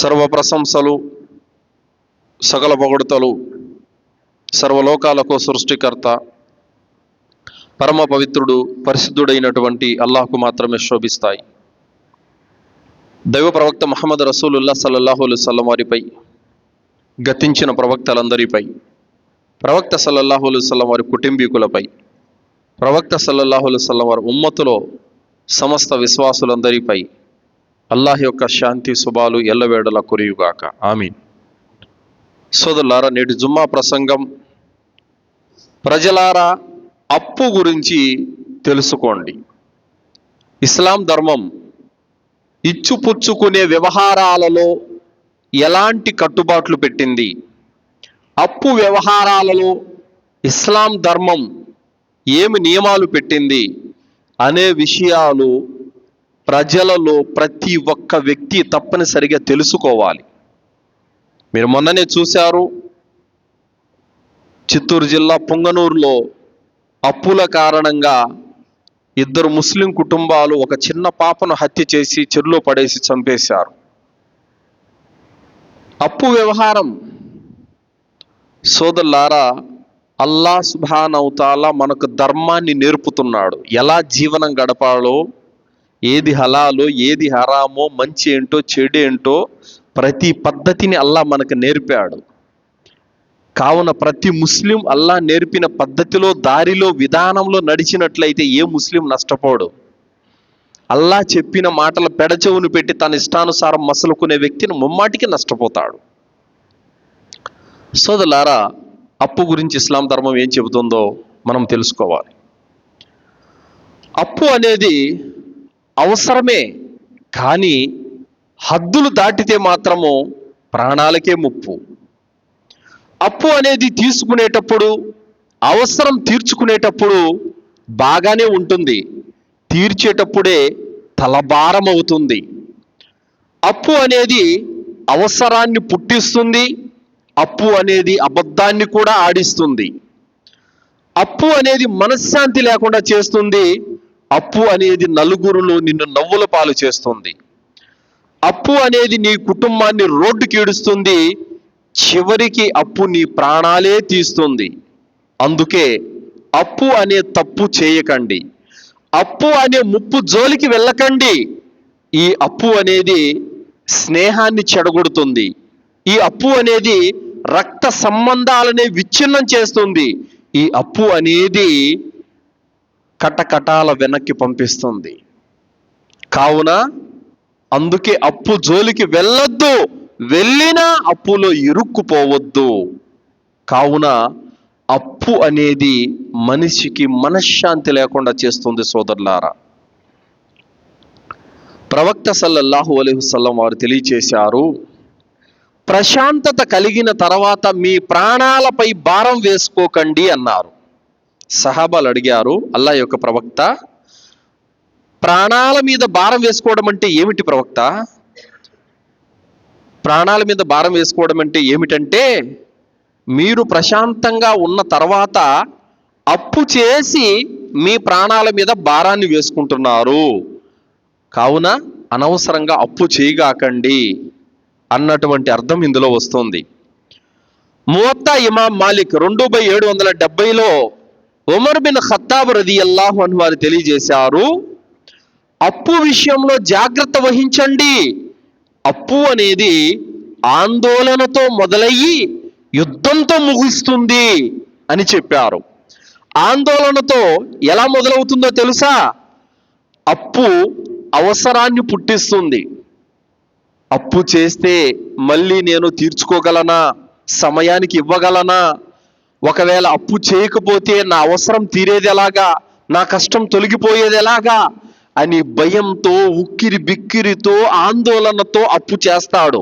సర్వ ప్రశంసలు సకల పొగడుతలు సర్వలోకాలకు సృష్టికర్త పరమ పవిత్రుడు పరిశుద్ధుడైనటువంటి అల్లాహ్కు మాత్రమే శోభిస్తాయి. దైవ ప్రవక్త ముహమ్మద్ రసూలుల్లా సల్లల్లాహు అలైహి వసల్లం వారిపై, గతించిన ప్రవక్తలందరిపై, ప్రవక్త సల్లల్లాహు అలైహి వసల్లం వారి కుటుంబీకులపై, ప్రవక్త సల్లల్లాహు అలైహి వసల్లం వారి ఉమ్మతులో సమస్త విశ్వాసులందరిపై అల్లాహ్ యొక్క శాంతి శుభాలు ఎల్లవేళలా కురియుగాక. ఆమీన్. సోదరులారా, నేటి జుమ్మా ప్రసంగం, ప్రజలారా అప్పు గురించి తెలుసుకోండి. ఇస్లాం ధర్మం ఇచ్చుపుచ్చుకునే వ్యవహారాలలో ఎలాంటి కట్టుబాట్లు పెట్టింది, అప్పు వ్యవహారాలలో ఇస్లాం ధర్మం ఏమి నియమాలు పెట్టింది అనే విషయాలు ప్రజలలో ప్రతి ఒక్క వ్యక్తి తప్పనిసరిగా తెలుసుకోవాలి. మీరు మొన్ననే చూశారు, చిత్తూరు జిల్లా పుంగనూరులో అప్పుల కారణంగా 2 ముస్లిం కుటుంబాలు ఒక చిన్న పాపను హత్య చేసి చెరులో పడేసి చంపేశారు. అప్పు వ్యవహారం సోదరులారా, అల్లాహ్ సుబ్హానహు తఆలా మనకు ధర్మాన్ని నేర్పుతున్నాడు. ఎలా జీవనం గడపాలో, ఏది హలాలో ఏది హరామో, మంచి ఏంటో చెడు ఏంటో ప్రతి పద్ధతిని అల్లాహ్ మనకు నేర్పాడు. కావున ప్రతి ముస్లిం అల్లాహ్ నేర్పిన పద్ధతిలో, దారిలో, విధానంలో నడిచినట్లయితే ఏ ముస్లిం నష్టపోడు. అల్లాహ్ చెప్పిన మాటలు పెడచెవును పెట్టి తన ఇష్టానుసారం మసలుకునే వ్యక్తిని ముమ్మాటికి నష్టపోతాడు. సోదరులారా, అప్పు గురించి ఇస్లాం ధర్మం ఏం చెబుతుందో మనం తెలుసుకోవాలి. అప్పు అనేది అవసరమే, కానీ హద్దులు దాటితే మాత్రము ప్రాణాలకే ముప్పు. అప్పు అనేది తీసుకునేటప్పుడు, అవసరం తీర్చుకునేటప్పుడు బాగానే ఉంటుంది, తీర్చేటప్పుడే తలభారం అవుతుంది. అప్పు అనేది అవసరాన్ని పుట్టిస్తుంది, అప్పు అనేది అబద్ధాన్ని కూడా ఆడిస్తుంది. అప్పు అనేది మనశ్శాంతి లేకుండా చేస్తుంది, అప్పు అనేది నలుగురులో నిన్ను నవ్వుల పాలు చేస్తుంది. అప్పు అనేది నీ కుటుంబాన్ని రోడ్డుకి ఈడుస్తుంది, చివరికి అప్పు నీ ప్రాణాలే తీస్తుంది. అందుకే అప్పు అనే తప్పు చేయకండి, అప్పు అనే ముప్పు జోలికి వెళ్ళకండి. ఈ అప్పు అనేది స్నేహాన్ని చెడగొడుతుంది, ఈ అప్పు అనేది రక్త సంబంధాలనే విచ్ఛిన్నం చేస్తుంది, ఈ అప్పు అనేది కటకటాల వెనక్కి పంపిస్తుంది. కావున అందుకే అప్పు జోలికి వెళ్ళొద్దు, వెళ్ళినా అప్పులో ఇరుక్కుపోవద్దు. కావున అప్పు అనేది మనిషికి మనశ్శాంతి లేకుండా చేస్తుంది. సోదరులారా, ప్రవక్త సల్లల్లాహు అలైహి వసల్లం వారు తెలియచేశారు, ప్రశాంతత కలిగిన తర్వాత మీ ప్రాణాలపై భారం వేసుకోకండి అన్నారు. సహాబాలు అడిగారు, అల్లాహ్ యొక్క ప్రవక్త, ప్రాణాల మీద భారం వేసుకోవడం అంటే ఏమిటి ప్రవక్త? ప్రాణాల మీద భారం వేసుకోవడం అంటే ఏమిటంటే, మీరు ప్రశాంతంగా ఉన్న తర్వాత అప్పు చేసి మీ ప్రాణాల మీద భారాన్ని వేసుకుంటున్నారు. కావున అనవసరంగా అప్పు చేయగాకండి అన్నటువంటి అర్థం ఇందులో వస్తుంది. మువత్తా ఇమాం మాలిక్ 2770లో ఉమర్ బిన్ ఖత్తాబ్ రదియల్లాహు అన్హు వారు తెలియజేశారు, అప్పు విషయంలో జాగ్రత్త వహించండి. అప్పు అనేది ఆందోళనతో మొదలయ్యి యుద్ధంతో ముగిస్తుంది అని చెప్పారు. ఆందోళనతో ఎలా మొదలవుతుందో తెలుసా? అప్పు అవసరాన్ని పుట్టిస్తుంది. అప్పు చేస్తే మళ్ళీ నేను తీర్చుకోగలనా, సమయానికి ఇవ్వగలనా, ఒకవేళ అప్పు చేయకపోతే నా అవసరం తీరేది ఎలాగా, నా కష్టం తొలగిపోయేది ఎలాగా అని భయంతో, ఉక్కిరి బిక్కిరితో, ఆందోళనతో అప్పు చేస్తాడు.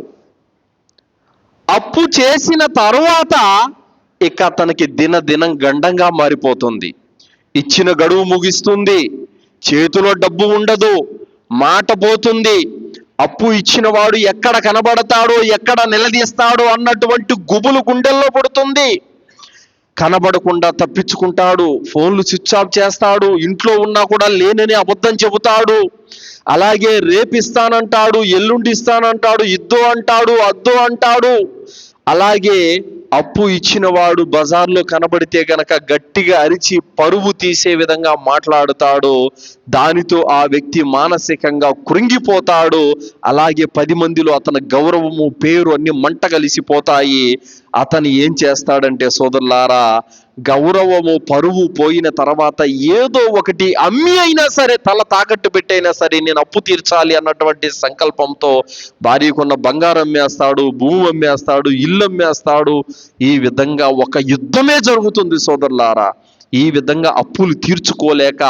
అప్పు చేసిన తరువాత ఇక తనకి దినదినం గండంగా మారిపోతుంది. ఇచ్చిన గడువు ముగిస్తుంది, చేతిలో డబ్బు ఉండదు, మాట పోతుంది. అప్పు ఇచ్చిన వాడు ఎక్కడ కనబడతాడో, ఎక్కడ నిలదీస్తాడో అన్నటువంటి గుబులు గుండెల్లో పడుతుంది. కనబడకుండా తప్పించుకుంటాడు, ఫోన్లు స్విచ్ ఆఫ్ చేస్తాడు, ఇంట్లో ఉన్నా కూడా లేనని అబద్ధం చెబుతాడు, అలాగే రేపిస్తానంటాడు, ఎల్లుండి ఇస్తానంటాడు, ఇద్దో అంటాడు, అద్దో అంటాడు. అలాగే అప్పు ఇచ్చిన వాడు బజార్లో కనబడితే గనక గట్టిగా అరిచి పరువు తీసే విధంగా మాట్లాడుతాడు. దానితో ఆ వ్యక్తి మానసికంగా కృంగిపోతాడు. అలాగే 10 మందిలో అతని గౌరవము, పేరు అన్ని మంట కలిసిపోతాయి. అతను ఏం చేస్తాడంటే సోదరులారా, గౌరవము, పరువు పోయిన తర్వాత ఏదో ఒకటి అమ్మి అయినా సరే, తల తాకట్టు పెట్టైనా సరే నేను అప్పు తీర్చాలి అన్నటువంటి సంకల్పంతో భార్యకున్న బంగారం అమ్మేస్తాడు, భూమి అమ్మేస్తాడు, ఇల్లు అమ్మేస్తాడు. ఈ విధంగా ఒక యుద్ధమే జరుగుతుంది సోదరులారా. ఈ విధంగా అప్పులు తీర్చుకోలేక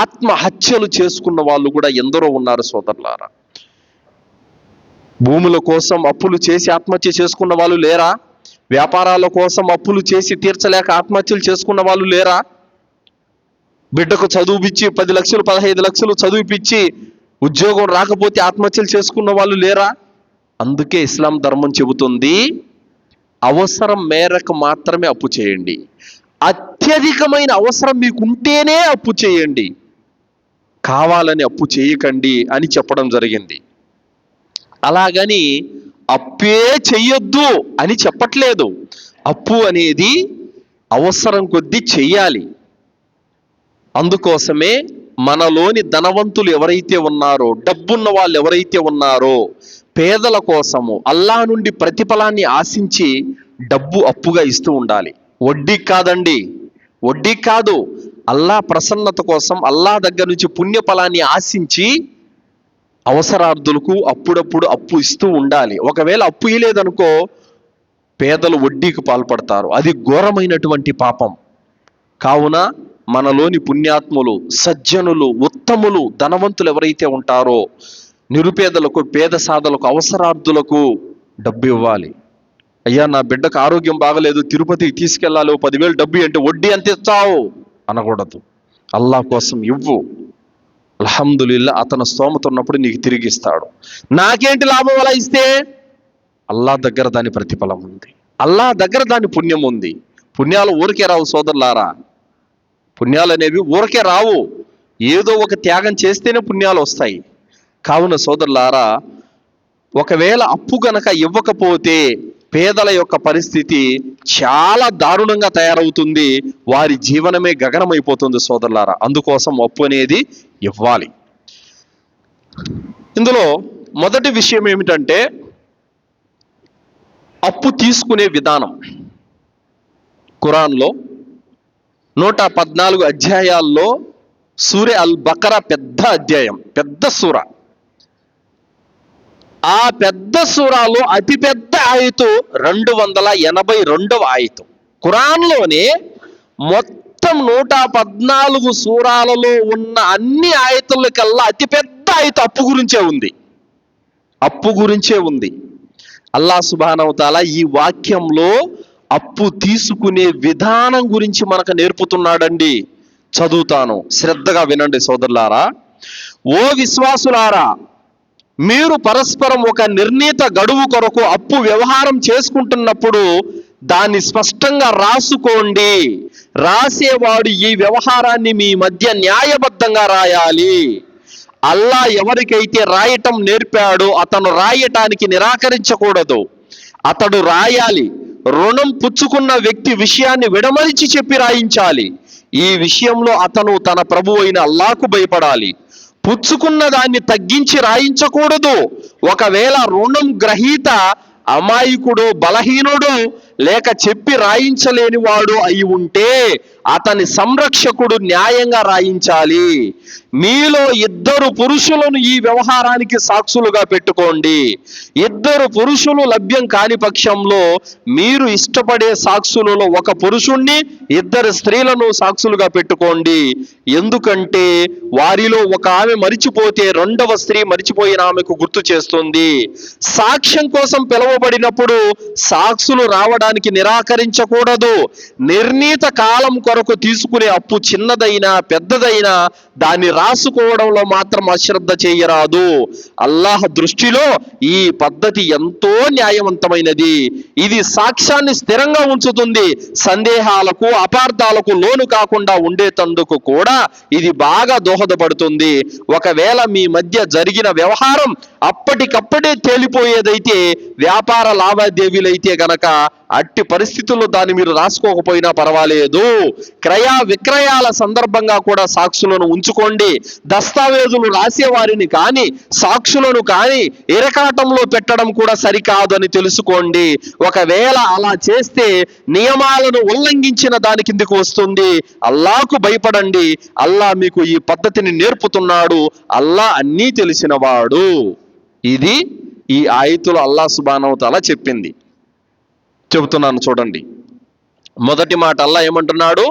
ఆత్మహత్యలు చేసుకున్న వాళ్ళు కూడా ఎందరో ఉన్నారు సోదరులారా. భూముల కోసం అప్పులు చేసి ఆత్మహత్య చేసుకున్న వాళ్ళు లేరా? వ్యాపారాల కోసం అప్పులు చేసి తీర్చలేక ఆత్మహత్యలు చేసుకున్న వాళ్ళు లేరా? బిడ్డకు చదువుపిచ్చి 10 లక్షలు 15 లక్షలు చదువుపిచ్చి ఉద్యోగం రాకపోతే ఆత్మహత్యలు చేసుకున్న వాళ్ళు లేరా? అందుకే ఇస్లాం ధర్మం చెబుతుంది, అవసరం మేరకు మాత్రమే అప్పు చేయండి, అత్యధికమైన అవసరం మీకుంటేనే అప్పు చేయండి, కావాలని అప్పు చేయకండి అని చెప్పడం జరిగింది. అలాగని అప్పే చెయ్యొద్దు అని చెప్పట్లేదు. అప్పు అనేది అవసరం కొద్దీ చెయ్యాలి. అందుకోసమే మనలోని ధనవంతులు ఎవరైతే ఉన్నారో, డబ్బున్న వాళ్ళు ఎవరైతే ఉన్నారో, పేదల కోసము అల్లా నుండి ప్రతిఫలాన్ని ఆశించి డబ్బు అప్పుగా ఇస్తూ ఉండాలి. వడ్డీ కాదండి, వడ్డీ కాదు. అల్లా ప్రసన్నత కోసం అల్లా దగ్గర నుంచి పుణ్యఫలాన్ని ఆశించి అవసరార్థులకు అప్పుడప్పుడు అప్పు ఇస్తూ ఉండాలి. ఒకవేళ అప్పు ఇవ్వలేదనుకో, పేదలు వడ్డీకి పాల్పడతారు. అది ఘోరమైనటువంటి పాపం. కావున మనలోని పుణ్యాత్ములు, సజ్జనులు, ఉత్తములు, ధనవంతులు ఎవరైతే ఉంటారో నిరుపేదలకు, పేద సాధలకు, అవసరార్థులకు డబ్బు ఇవ్వాలి. అయ్యా నా బిడ్డకు ఆరోగ్యం బాగలేదు, తిరుపతికి తీసుకెళ్ళాలి, 10,000 డబ్బు అంటే వడ్డీ ఎంత ఇస్తావు అనకూడదు. అల్లా కోసం ఇవ్వు. అల్హమ్దులిల్లా, అతను స్తోమత ఉన్నప్పుడు నీకు తిరిగి ఇస్తాడు. నాకేంటి లాభం అలా ఇస్తే? అల్లా దగ్గర దాని ప్రతిఫలం ఉంది, అల్లా దగ్గర దాని పుణ్యం ఉంది. పుణ్యాలు ఊరికే రావు సోదరులారా. పుణ్యాలు అనేవి ఊరికే రావు, ఏదో ఒక త్యాగం చేస్తేనే పుణ్యాలు వస్తాయి. కావున సోదరులారా, ఒకవేళ అప్పు గనక ఇవ్వకపోతే పేదల యొక్క పరిస్థితి చాలా దారుణంగా తయారవుతుంది. వారి జీవనమే గగనమైపోతుంది సోదరులారా. అందుకోసం అప్పు అనేది ఇవ్వాలి. ఇందులో మొదటి విషయం ఏమిటంటే అప్పు తీసుకునే విధానం. ఖురాన్లో 114 అధ్యాయాల్లో సూర అల్ బకరా పెద్ద అధ్యాయం, పెద్ద సూర. ఆ పెద్ద సూరాలో అతిపెద్ద ఆయతు 282వ ఆయతు. ఖురాన్లోనే మొత్తం 114 సూరాలలో ఉన్న అన్ని ఆయతుల కల్లా అతిపెద్ద ఆయతు అప్పు గురించే ఉంది, అప్పు గురించే ఉంది. అల్లా సుబ్హానహు వ తఆలా ఈ వాక్యంలో అప్పు తీసుకునే విధానం గురించి మనకు నేర్పుతున్నాడండి. చదువుతాను, శ్రద్ధగా వినండి సోదరులారా. ఓ విశ్వాసులారా, మీరు పరస్పరం ఒక నిర్ణీత గడువు కొరకు అప్పు వ్యవహారం చేసుకుంటున్నప్పుడు దాన్ని స్పష్టంగా రాసుకోండి. రాసేవాడు ఈ వ్యవహారాన్ని మీ మధ్య న్యాయబద్ధంగా రాయాలి. అల్లా ఎవరికైతే రాయటం నేర్పాడో అతను రాయటానికి నిరాకరించకూడదు, అతడు రాయాలి. రుణం పుచ్చుకున్న వ్యక్తి విషయాన్ని విడమరిచి చెప్పి రాయించాలి. ఈ విషయంలో అతను తన ప్రభు అయిన అల్లాకు భయపడాలి. పుచ్చుకున్న దాన్ని తగ్గించి రాయించకూడదు. ఒకవేళ రుణం గ్రహీత అమాయకుడు, బలహీనుడు, లేక చెప్పి రాయించలేని వాడు అయి ఉంటే అతని సంరక్షకుడు న్యాయంగా రాయించాలి. మీలో 2 పురుషులను ఈ వ్యవహారానికి సాక్షులుగా పెట్టుకోండి. 2 పురుషులు లభ్యం కాని పక్షంలో మీరు ఇష్టపడే సాక్షులలో ఒక పురుషుణ్ణి, 2 స్త్రీలను సాక్షులుగా పెట్టుకోండి. ఎందుకంటే వారిలో ఒక ఆమె మరిచిపోతే 2వ స్త్రీ మరిచిపోయిన ఆమెకు గుర్తు చేస్తుంది. సాక్ష్యం కోసం పిలువబడినప్పుడు సాక్షులు రావడానికి నిరాకరించకూడదు. నిర్ణీత కాలం కొరకు తీసుకునే అప్పు చిన్నదైనా పెద్దదైనా దాన్ని రాసుకోవడంలో మాత్రం అశ్రద్ధ చేయరాదు. అల్లాహ్ దృష్టిలో ఈ పద్ధతి ఎంతో న్యాయవంతమైనది. ఇది సాక్ష్యాన్ని స్థిరంగా ఉంచుతుంది. సందేహాలకు అపార్థాలకు లోను కాకుండా ఉండేటందుకు కూడా ఇది బాగా దోహదపడుతుంది. ఒకవేళ మీ మధ్య జరిగిన వ్యవహారం అప్పటికప్పుడే తేలిపోయేదైతే, వ్యాపార లావాదేవీలైతే గనక అట్టి పరిస్థితుల్లో దాన్ని మీరు రాసుకోకపోయినా పర్వాలేదు. క్రయ విక్రయాల సందర్భంగా కూడా సాక్షులను ఉంచుకోండి. దస్తావేజులు రాసేవారిని కానీ సాక్షులను కానీ ఇరకాటంలో పెట్టడం కూడా సరికాదని తెలుసుకోండి. ఒకవేళ అలా చేస్తే నియమాలను ఉల్లంఘించిన దాని కిందకు వస్తుంది. అల్లాహకు భయపడండి. అల్లా మీకు ఈ పద్ధతిని నేర్పుతున్నాడు. అల్లా అన్నీ తెలిసినవాడు. ఇది ఈ ఆయతులు అల్లా సుబ్హానహు తఆలా చెబుతున్నాను చూడండి. మొదటి మాట అల్లా ఏమంటున్నాడు?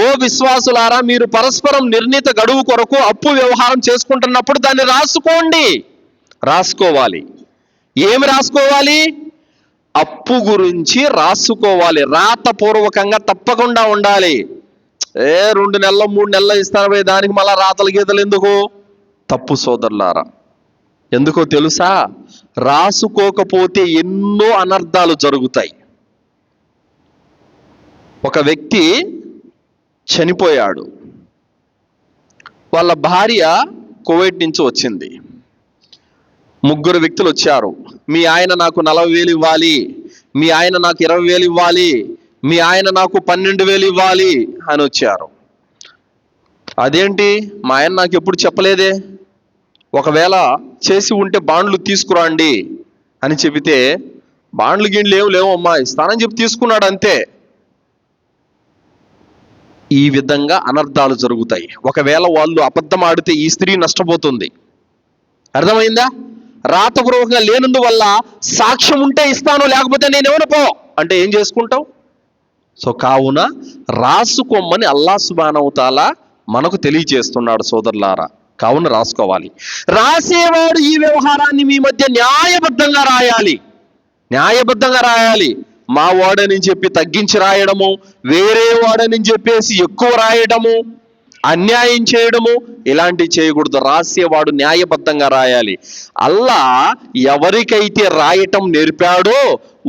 ఓ విశ్వాసులారా, మీరు పరస్పరం నిర్ణీత గడువు కొరకు అప్పు వ్యవహారం చేసుకుంటున్నప్పుడు దాన్ని రాసుకోవాలి. ఏమి రాసుకోవాలి? అప్పు గురించి రాసుకోవాలి. రాతపూర్వకంగా తప్పకుండా ఉండాలి. 2 నెలలు 3 నెలలు ఇస్తాను దానికి మళ్ళా రాతలు గీతలు ఎందుకు? తప్పు సోదరులారా. ఎందుకో తెలుసా? రాసుకోకపోతే ఎన్నో అనర్థాలు జరుగుతాయి. ఒక వ్యక్తి చనిపోయాడు. వాళ్ళ భార్య కువైట్ నుంచి వచ్చింది. 3 వ్యక్తులు వచ్చారు. మీ ఆయన నాకు 40,000 ఇవ్వాలి, మీ ఆయన నాకు 20,000 ఇవ్వాలి, మీ ఆయన నాకు 12,000 ఇవ్వాలి అని వచ్చారు. అదేంటి, మా ఆయన నాకు ఎప్పుడు చెప్పలేదే, ఒకవేళ చేసి ఉంటే బాండ్లు తీసుకురండి అని చెబితే, బాండ్లు గిడ్లు ఏం లేవమ్మా, ఇస్తానని చెప్పి తీసుకున్నాడు అంతే. ఈ విధంగా అనర్థాలు జరుగుతాయి. ఒకవేళ వాళ్ళు అబద్ధం ఆడితే ఈ స్త్రీ నష్టపోతుంది. అర్థమైందా? రాతపూర్వకంగా లేనందువల్ల సాక్ష్యం ఉంటే ఇస్తాను, లేకపోతే నేనేమన్నా పో అంటే ఏం చేసుకుంటావు? సో కావున రాసుకోమని అల్లాహ్ సుబ్హానహు తఆలా మనకు తెలియజేస్తున్నాడు సోదరులారా. కావున రాసుకోవాలి. రాసేవాడు ఈ వ్యవహారాన్ని మీ మధ్య న్యాయబద్ధంగా రాయాలి. మా వాడని చెప్పి తగ్గించి రాయడము, వేరే వాడని చెప్పేసి ఎక్కువ రాయడము, అన్యాయం చేయడము ఇలాంటివి చేయకూడదు. రాసేవాడు న్యాయబద్ధంగా రాయాలి. అల్లా ఎవరికైతే రాయటం నేర్పాడో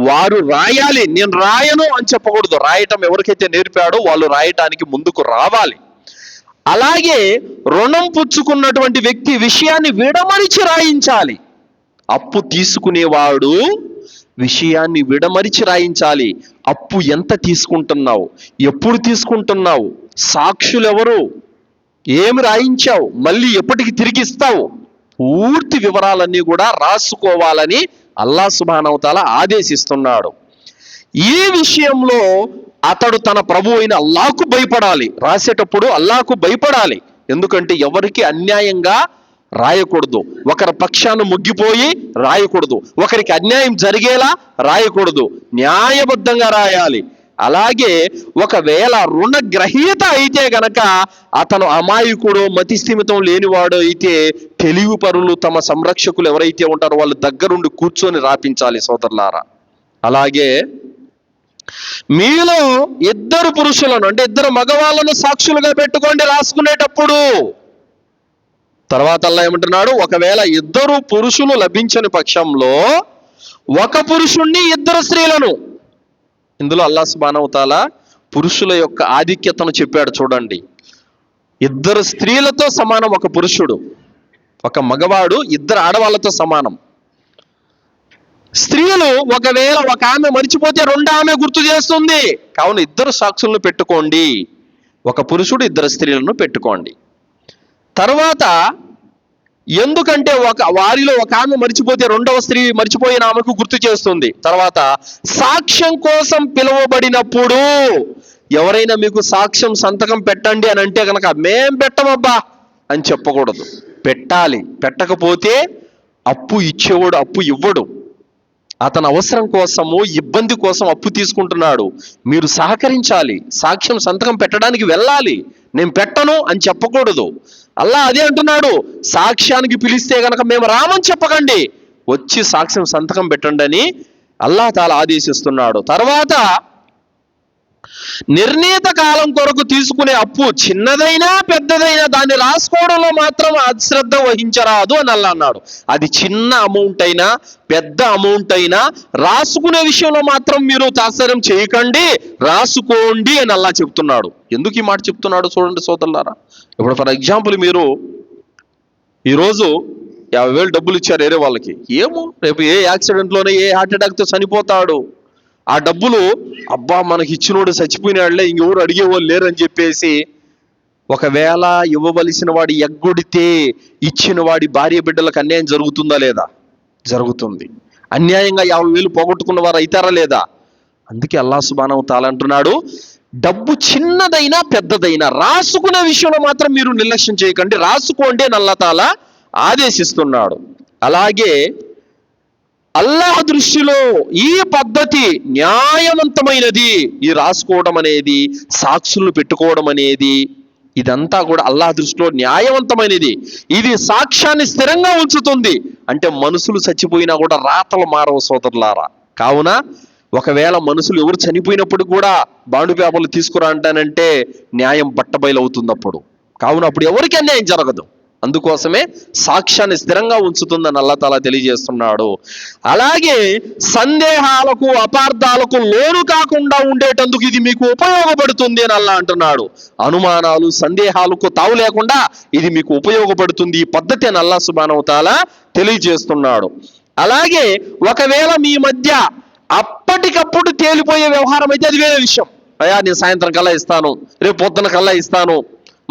వారు రాయాలి. నేను రాయను అని చెప్పకూడదు. రాయటం ఎవరికైతే నేర్పాడో వాళ్ళు రాయటానికి ముందుకు రావాలి. అలాగే రుణం పుచ్చుకున్నటువంటి వ్యక్తి విషయాన్ని విడమరిచి రాయించాలి. అప్పు తీసుకునేవాడు విషయాన్ని విడమరిచి రాయించాలి. అప్పు ఎంత తీసుకుంటున్నావు, ఎప్పుడు తీసుకుంటున్నావు, సాక్షులు ఎవరు, ఏమి రాయించావు, మళ్ళీ ఎప్పటికి తిరిగిస్తావు, పూర్తి వివరాలన్నీ కూడా రాసుకోవాలని అల్లాహ్ సుబ్హానహు తఆలా ఆదేశిస్తున్నాడు. ఈ విషయంలో అతడు తన ప్రభు అయిన అల్లాహకు భయపడాలి. రాసేటప్పుడు అల్లాహకు భయపడాలి. ఎందుకంటే ఎవరికి అన్యాయంగా రాయకూడదు, ఒకరి పక్షాన్ని ముగ్గిపోయి రాయకూడదు, ఒకరికి అన్యాయం జరిగేలా రాయకూడదు, న్యాయబద్ధంగా రాయాలి. అలాగే ఒకవేళ రుణగ్రహీత అయితే గనక అతను అమాయకుడు, మతిస్థిమితం లేనివాడు అయితే తెలివి పరులు, తమ సంరక్షకులు ఎవరైతే ఉంటారో వాళ్ళు దగ్గరుండి కూర్చొని రాపించాలి సోదరులారా. అలాగే మీలో 2 పురుషులను అంటే 2 మగవాళ్ళను సాక్షులుగా పెట్టుకోండి రాసుకునేటప్పుడు. తర్వాత అల్లా ఏమంటున్నాడు? ఒకవేళ 2 పురుషులు లభించని పక్షంలో 1 పురుషుణ్ణి 2 స్త్రీలను. ఇందులో అల్లాహ్ సుబ్హానహు తఆలా పురుషుల యొక్క ఆధిక్యతను చెప్పాడు చూడండి. 2 స్త్రీలతో సమానం 1 పురుషుడు, 1 మగవాడు 2 ఆడవాళ్ళతో సమానం. స్త్రీలు ఒకవేళ 1 ఆమె మర్చిపోతే 2 ఆమె గుర్తు చేస్తుంది. కావున 2 సాక్షులను పెట్టుకోండి. 1 పురుషుడు 2 స్త్రీలను పెట్టుకోండి. తర్వాత ఎందుకంటే వారిలో 1 ఆమె మర్చిపోతే 2వ స్త్రీ మర్చిపోయిన ఆమెకు గుర్తు చేస్తుంది. తర్వాత సాక్ష్యం కోసం పిలువబడినప్పుడు ఎవరైనా మీకు సాక్ష్యం సంతకం పెట్టండి అని అంటే కనుక మేం పెట్టమబ్బా అని చెప్పకూడదు, పెట్టాలి. పెట్టకపోతే అప్పు ఇచ్చేవాడు అప్పు ఇవ్వడు. అతని అవసరం కోసము, ఇబ్బంది కోసం అప్పు తీసుకుంటున్నాడు. మీరు సహకరించాలి. సాక్ష్యం సంతకం పెట్టడానికి వెళ్ళాలి. నేను పెట్టను అని చెప్పకూడదు. అల్లా అదే అంటున్నాడు, సాక్ష్యానికి పిలిస్తే గనక మేము రామని చెప్పకండి, వచ్చి సాక్ష్యం సంతకం పెట్టండి అని అల్లాహ్ తాలా ఆదేశిస్తున్నాడు. తర్వాత నిర్ణీత కాలం కొరకు తీసుకునే అప్పు చిన్నదైనా పెద్దదైనా దాన్ని రాసుకోవడంలో మాత్రం అశ్రద్ధ వహించరాదు అని అల్లా అన్నాడు. అది చిన్న అమౌంట్ అయినా పెద్ద అమౌంట్ అయినా రాసుకునే విషయంలో మాత్రం మీరు తాత్సర్యం చేయకండి, రాసుకోండి అని అల్లా చెప్తున్నాడు. ఎందుకు ఈ మాట చెప్తున్నాడు చూడండి సోదరులారా. ఇప్పుడు ఫర్ ఎగ్జాంపుల్ మీరు ఈరోజు 50,000 డబ్బులు ఇచ్చారు వేరే వాళ్ళకి, ఏమో రేపు ఏ యాక్సిడెంట్లోనే ఏ హార్ట్ అటాక్తో చనిపోతాడు. ఆ డబ్బులు అబ్బా మనకి ఇచ్చినోడు చచ్చిపోయినాళ్లే ఇంకెవరు అడిగేవాళ్ళు లేరని చెప్పేసి ఒకవేళ ఇవ్వవలసిన వాడి ఎగ్గొడితే ఇచ్చిన వాడి భార్య బిడ్డలకు అన్యాయం జరుగుతుందా లేదా? జరుగుతుంది. అన్యాయంగా 50,000 పోగొట్టుకున్న వారు అవుతారా లేదా? అందుకే అల్లాహ్ సుబ్హానహు వ తఆలా అంటున్నాడు, డబ్బు చిన్నదైనా పెద్దదైనా రాసుకునే విషయంలో మాత్రం మీరు నిర్లక్ష్యం చేయకండి, రాసుకోండి అని అల్లాహ్ తాలా ఆదేశిస్తున్నాడు. అలాగే అల్లాహ్ దృష్టిలో ఈ పద్ధతి న్యాయవంతమైనది. ఈ రాసుకోవడం అనేది, సాక్షులను పెట్టుకోవడం అనేది, ఇదంతా కూడా అల్లాహ్ దృష్టిలో న్యాయవంతమైనది. ఇది సాక్ష్యాన్ని స్థిరంగా ఉంచుతుంది. అంటే మనుషులు చచ్చిపోయినా కూడా రాతలు మారవు సోదరులారా. కావున ఒకవేళ మనుషులు ఎవరు చనిపోయినప్పుడు కూడా బాండు పేపర్లు తీసుకురా అంటానంటే న్యాయం బట్టబయలవుతుంది అప్పుడు. కావున అప్పుడు ఎవరికి అన్యాయం జరగదు. అందుకోసమే సాక్ష్యాన్ని స్థిరంగా ఉంచుతుందని అల్లాహ్ తాలా తెలియజేస్తున్నాడు. అలాగే సందేహాలకు అపార్థాలకు లోను కాకుండా ఉండేటందుకు ఇది మీకు ఉపయోగపడుతుంది అని అల్లాహ్ అంటున్నాడు. అనుమానాలు సందేహాలకు తావు లేకుండా ఇది మీకు ఉపయోగపడుతుంది ఈ పద్ధతి అని అల్లాహ్ సుబ్హానహు వ తఆలా తెలియజేస్తున్నాడు. అలాగే ఒకవేళ మీ మధ్య అప్పటికప్పుడు తేలిపోయే వ్యవహారం అయితే అది వేరే విషయం. అయ్యా నేను సాయంత్రం కల్లా ఇస్తాను, రేపు పొద్దున కల్లా ఇస్తాను,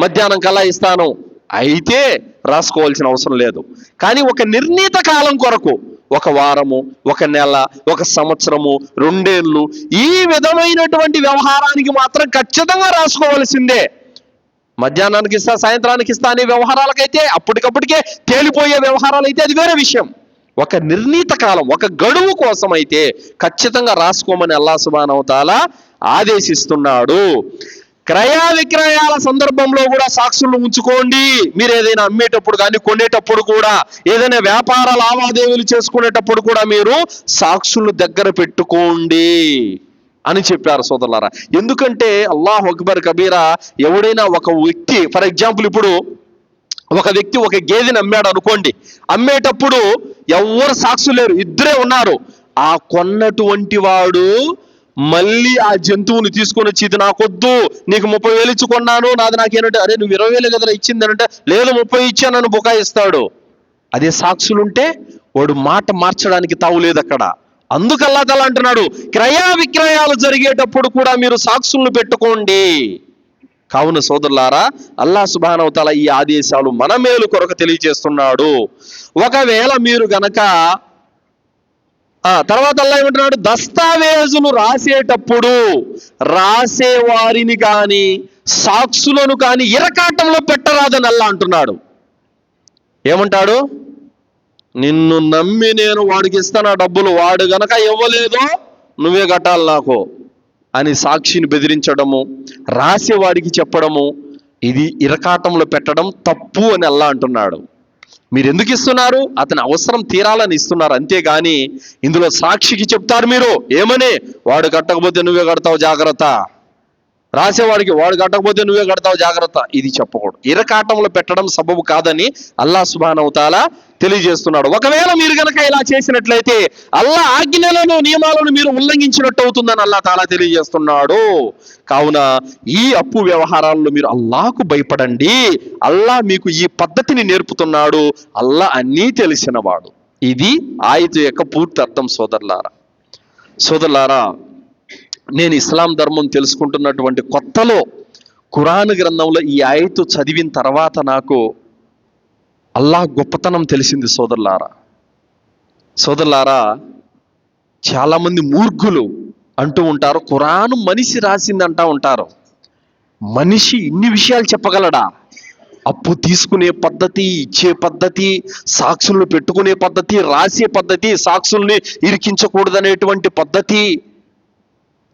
మధ్యాహ్నం కల్లా ఇస్తాను అయితే రాసుకోవాల్సిన అవసరం లేదు. కానీ ఒక నిర్ణీత కాలం కొరకు, ఒక వారము, ఒక నెల, ఒక సంవత్సరము, 2 ఏళ్ళు, ఈ విధమైనటువంటి వ్యవహారానికి మాత్రం ఖచ్చితంగా రాసుకోవాల్సిందే. మధ్యాహ్నానికి ఇస్తా సాయంత్రానికి ఇస్తా అనే వ్యవహారాలకైతే, అప్పటికప్పటికే తేలిపోయే వ్యవహారాలు అయితే అది వేరే విషయం. ఒక నిర్ణీత కాలం, ఒక గడువు కోసం అయితే ఖచ్చితంగా రాసుకోమని అల్లాహ్ సుబ్హానహు వ తఆలా ఆదేశిస్తున్నాడు. క్రయ విక్రయాల సందర్భంలో కూడా సాక్షులను ఉంచుకోండి. మీరు ఏదైనా అమ్మేటప్పుడు కానీ కొనేటప్పుడు కూడా, ఏదైనా వ్యాపార లావాదేవీలు చేసుకునేటప్పుడు కూడా మీరు సాక్షులను దగ్గర పెట్టుకోండి అని చెప్పారు సోదరులారా. ఎందుకంటే అల్లాహు అక్బర్ కబీరా, ఎవడైనా ఒక వ్యక్తి ఫర్ ఎగ్జాంపుల్ ఇప్పుడు ఒక వ్యక్తి ఒక గేదెని అమ్మాడు అనుకోండి, అమ్మేటప్పుడు ఎవరు సాక్షులు లేరు, ఇద్దరే ఉన్నారు. ఆ కొన్నటువంటి వాడు మళ్ళీ ఆ జంతువుని తీసుకొని వచ్చి, ఇది నాకొద్దు, నీకు 30,000 ఇచ్చి కొన్నాను, నాది నాకేనంటే, అరే నువ్వు 20,000 కదరా ఇచ్చింది అంటే, లేదు 30 ఇచ్చానని బుకాయిస్తాడు. అదే సాక్షులుంటే వాడు మాట మార్చడానికి తావు లేదు అక్కడ. అందుకు అల్లాహ్ తాలా అంటున్నాడు, క్రయ విక్రయాలు జరిగేటప్పుడు కూడా మీరు సాక్షులను పెట్టుకోండి. కావున సోదరులారా, అల్లాహ్ సుబ్హానహు వ తఆలా ఈ ఆదేశాలు మన మేలు కొరకు తెలియజేస్తున్నాడు. ఒకవేళ మీరు గనక తర్వాత అల్లాహ్ ఏమంటున్నాడు, దస్తావేజులు రాసేటప్పుడు రాసేవారిని కానీ సాక్షులను కానీ ఇరకాటంలో పెట్టరాదని అల్లాహ్ అంటున్నాడు. ఏమంటాడు, నిన్ను నమ్మి నేను వాడికి ఇస్తాను ఆ డబ్బులు, వాడు గనక ఇవ్వలేదో నువ్వే కట్టాలి నాకు అని సాక్షిని బెదిరించడము, రాసేవాడికి చెప్పడము, ఇది ఇరకాటంలో పెట్టడం తప్పు అని అల్లాహ్ అంటున్నాడు. మీరు ఎందుకు ఇస్తున్నారు? అతని అవసరం తీరాలని ఇస్తున్నారు, అంతేగాని ఇందులో సాక్షికి చెప్తారు మీరు ఏమని, వాడు కట్టకపోతే నువ్వే కడతావు జాగ్రత్త, రాసేవాడికి వాడు కట్టకపోతే నువ్వే కడతావు జాగ్రత్త, ఇది చెప్పకూడదు. ఇరకాటంలో పెట్టడం సబబు కాదని అల్లాహ్ సుబ్హానహు వ తఆలా తెలియజేస్తున్నాడు. ఒకవేళ మీరు గనక ఇలా చేసినట్లయితే అల్లాహ్ ఆజ్ఞలను నియమాలను మీరు ఉల్లంఘించినట్టు అవుతుందని అల్లాహ్ తాలా తెలియజేస్తున్నాడు. కావున ఈ అప్పు వ్యవహారాల్లో మీరు అల్లాహ్కు భయపడండి. అల్లాహ్ మీకు ఈ పద్ధతిని నేర్పుతున్నాడు. అల్లాహ్ అన్నీ తెలిసినవాడు. ఇది ఆయత యొక్క పూర్తి అర్థం సోదరులారా. నేను ఇస్లాం ధర్మం తెలుసుకుంటున్నటువంటి కొత్తలో ఖురాన్ గ్రంథంలో ఈ ఆయతు చదివిన తర్వాత నాకు అల్లాహ్ గొప్పతనం తెలిసింది సోదరులారా. చాలామంది మూర్ఖులు అంటూ ఉంటారు, ఖురాన్ మనిషి రాసింది అంటూ ఉంటారు. మనిషి ఇన్ని విషయాలు చెప్పగలడా? అప్పు తీసుకునే పద్ధతి, ఇచ్చే పద్ధతి, సాక్షులను పెట్టుకునే పద్ధతి, రాసే పద్ధతి, సాక్షుల్ని ఇరికించకూడదనేటువంటి పద్ధతి,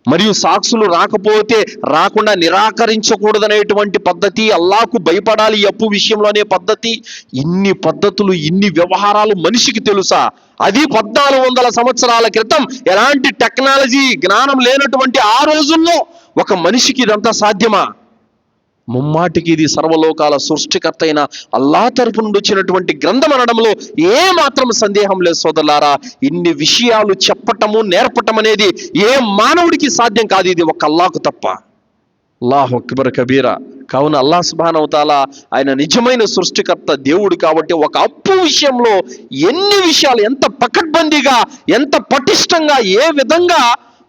మరియు సాక్షులు రాకపోతే రాకుండా నిరాకరించకూడదనేటువంటి పద్ధతి, అల్లాహ్కు భయపడాలి ఈ అప్పు విషయంలోనే పద్ధతి, ఇన్ని పద్ధతులు, ఇన్ని వ్యవహారాలు మనిషికి తెలుసా? అది 1400 సంవత్సరాల క్రితం ఎలాంటి టెక్నాలజీ జ్ఞానం లేనటువంటి ఆ రోజుల్లో ఒక మనిషికి ఇదంతా సాధ్యమా? ముమ్మాటికి ఇది సర్వలోకాల సృష్టికర్త అయిన అల్లాహ్ తరపు నుండి వచ్చినటువంటి గ్రంథం అనడంలో ఏ మాత్రం సందేహం లేదు సోదరులారా. ఇన్ని విషయాలు చెప్పటము నేర్పటం అనేది ఏ మానవుడికి సాధ్యం కాదు, ఇది ఒక అల్లాహ్కు తప్ప. అల్లాహు అక్బర్ కబీరా. కావున అల్లాహ్ సుబ్హానహు వ తఆలా ఆయన నిజమైన సృష్టికర్త దేవుడు కాబట్టి ఒక అప్పు విషయంలో ఎన్ని విషయాలు ఎంత పకడ్బందీగా, ఎంత పటిష్టంగా, ఏ విధంగా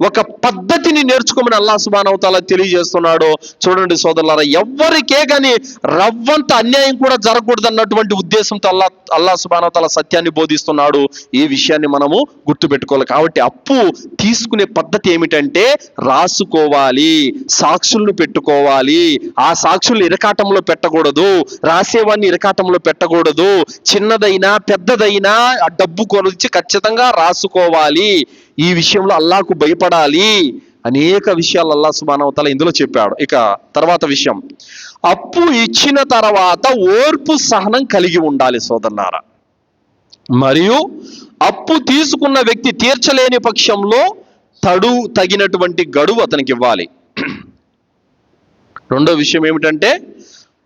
ఒక పద్ధతిని నేర్చుకోమని అల్లాహ్ సుబ్హానహు వ తఆలా తెలియజేస్తున్నాడు. చూడండి సోదరులారా, ఎవ్వరికే కానీ రవ్వంత అన్యాయం కూడా జరగకూడదు అన్నటువంటి ఉద్దేశంతో అల్లాహ్ సుబ్హానహు వ తఆలా సత్యాన్ని బోధిస్తున్నాడు. ఈ విషయాన్ని మనము గుర్తుపెట్టుకోవాలి. కాబట్టి అప్పు తీసుకునే పద్ధతి ఏమిటంటే రాసుకోవాలి, సాక్షులను పెట్టుకోవాలి. ఆ సాక్షులు ఇరకాటంలో పెట్టకూడదు, రాసేవాడిని ఇరకాటంలో పెట్టకూడదు. చిన్నదైనా పెద్దదైనా ఆ డబ్బు కొలిచి ఖచ్చితంగా రాసుకోవాలి. ఈ విషయంలో అల్లాహ్కు భయపడాలి. అనేక విషయాలు అల్లాహ్ సుబ్హానహు వ తఆలా ఇందులో చెప్పాడు. ఇక తర్వాత విషయం, అప్పు ఇచ్చిన తర్వాత ఓర్పు సహనం కలిగి ఉండాలి సోదరులారా. మరియు అప్పు తీసుకున్న వ్యక్తి తీర్చలేని పక్షంలో తగినటువంటి గడువు అతనికి ఇవ్వాలి. రెండో విషయం ఏమిటంటే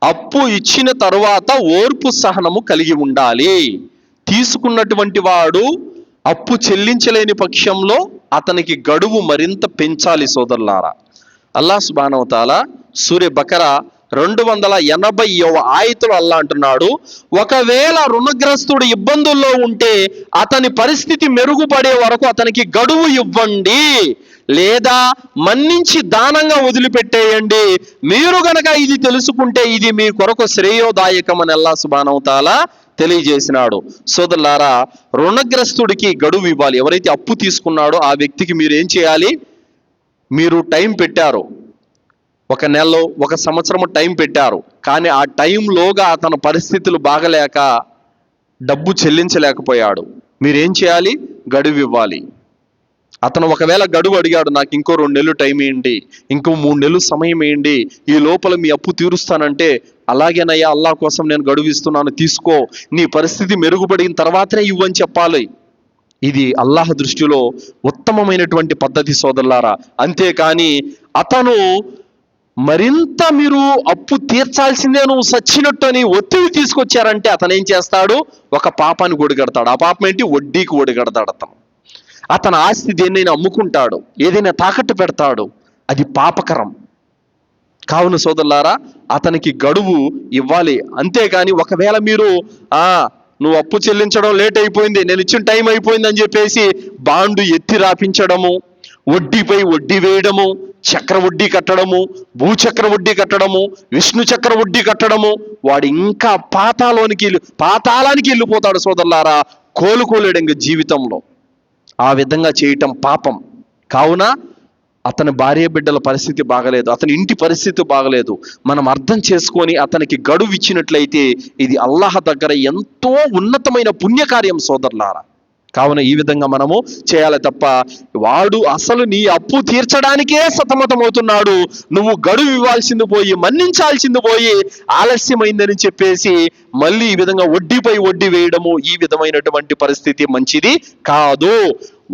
అప్పు ఇచ్చిన తరువాత ఓర్పు సహనము కలిగి ఉండాలి. తీసుకున్నటువంటి వాడు అప్పు చెల్లించలేని పక్షంలో అతనికి గడువు మరింత పెంచాలి సోదరులారా. అల్లాహ్ సుబ్హానహు వ తఆలా సూరే బకరా 280వ ఆయతులో అల్లాహ్ అంటున్నాడు, ఒకవేళ రుణగ్రస్తుడు ఇబ్బందుల్లో ఉంటే అతని పరిస్థితి మెరుగుపడే వరకు అతనికి గడువు ఇవ్వండి, లేదా మన్నించి దానంగా వదిలిపెట్టేయండి. మీరు గనక ఇది తెలుసుకుంటే ఇది మీ కొరకు శ్రేయోదాయకం అని అల్లాహ్ సుబ్హానహు వ తఆలా తెలియజేసినాడు. సోదరులారా, రుణగ్రస్తుడికి గడువు ఇవ్వాలి. ఎవరైతే అప్పు తీసుకున్నాడో ఆ వ్యక్తికి మీరు ఏం చేయాలి? మీరు టైం పెట్టారు, 1 నెలలో 1 సంవత్సరము టైం పెట్టారు, కానీ ఆ టైంలోగా అతని పరిస్థితులు బాగలేక డబ్బు చెల్లించలేకపోయాడు. మీరేం చేయాలి? గడువు ఇవ్వాలి. అతను ఒకవేళ గడువు అడిగాడు, నాకు ఇంకో 2 నెలలు టైం ఇవ్వండి, ఇంకో 3 నెలలు సమయం ఇవ్వండి, ఈ లోపల మీ అప్పు తీరుస్తానంటే, అలాగేనయ్యా అల్లాహ్ కోసం నేను గడువు ఇస్తున్నాను, తీసుకో, నీ పరిస్థితి మెరుగుపడిన తర్వాతనే ఇవ్వని చెప్పాలి. ఇది అల్లాహ్ దృష్టిలో ఉత్తమమైనటువంటి పద్ధతి సోదరులారా. అంతేకాని అతను మరింత మీరు అప్పు తీర్చాల్సిందే, నువ్వు సచ్చినట్టు అని ఒత్తిడి తీసుకొచ్చారంటే అతను ఏం చేస్తాడు? ఒక పాపాన్ని ఒడిగడతాడు. ఆ పాపం ఏంటి? వడ్డీకి ఒడిగడతాడు. అతని ఆస్తి దేన్నైనా అమ్ముకుంటాడు, ఏదైనా తాకట్టు పెడతాడు, అది పాపకరం. కావున సోదరులారా, అతనికి గడువు ఇవ్వాలి. అంతేకాని ఒకవేళ మీరు నువ్వు అప్పు చెల్లించడం లేట్ అయిపోయింది, నేను ఇచ్చిన టైం అయిపోయింది అని చెప్పేసి బాండు ఎత్తి రాపించడము, వడ్డీపై వడ్డీ వేయడము, చక్ర వడ్డీ కట్టడము, భూచక్ర వడ్డీ కట్టడము, విష్ణు చక్ర వడ్డీ కట్టడము, వాడు ఇంకా పాతాళానికి వెళ్ళిపోతాడు సోదరులారా. కోలుకోలేడు ఇంక జీవితంలో. ఆ విధంగా చేయటం పాపం. కావున అతని భార్య బిడ్డల పరిస్థితి బాగలేదు, అతని ఇంటి పరిస్థితి బాగలేదు, మనం అర్థం చేసుకొని అతనికి గడువు ఇచ్చినట్లయితే ఇది అల్లాహ్ దగ్గర ఎంతో ఉన్నతమైన పుణ్యకార్యం సోదరులారా. కావున ఈ విధంగా మనము చేయాలి తప్ప, వాడు అసలు నీ అప్పు తీర్చడానికే సతమతమవుతున్నాడు, నువ్వు గడువు ఇవ్వాల్సింది పోయి, మన్నించాల్సింది పోయి ఆలస్యమైందని చెప్పేసి మళ్ళీ ఈ విధంగా వడ్డీపై వడ్డీ వేయడము, ఈ విధమైనటువంటి పరిస్థితి మంచిది కాదు.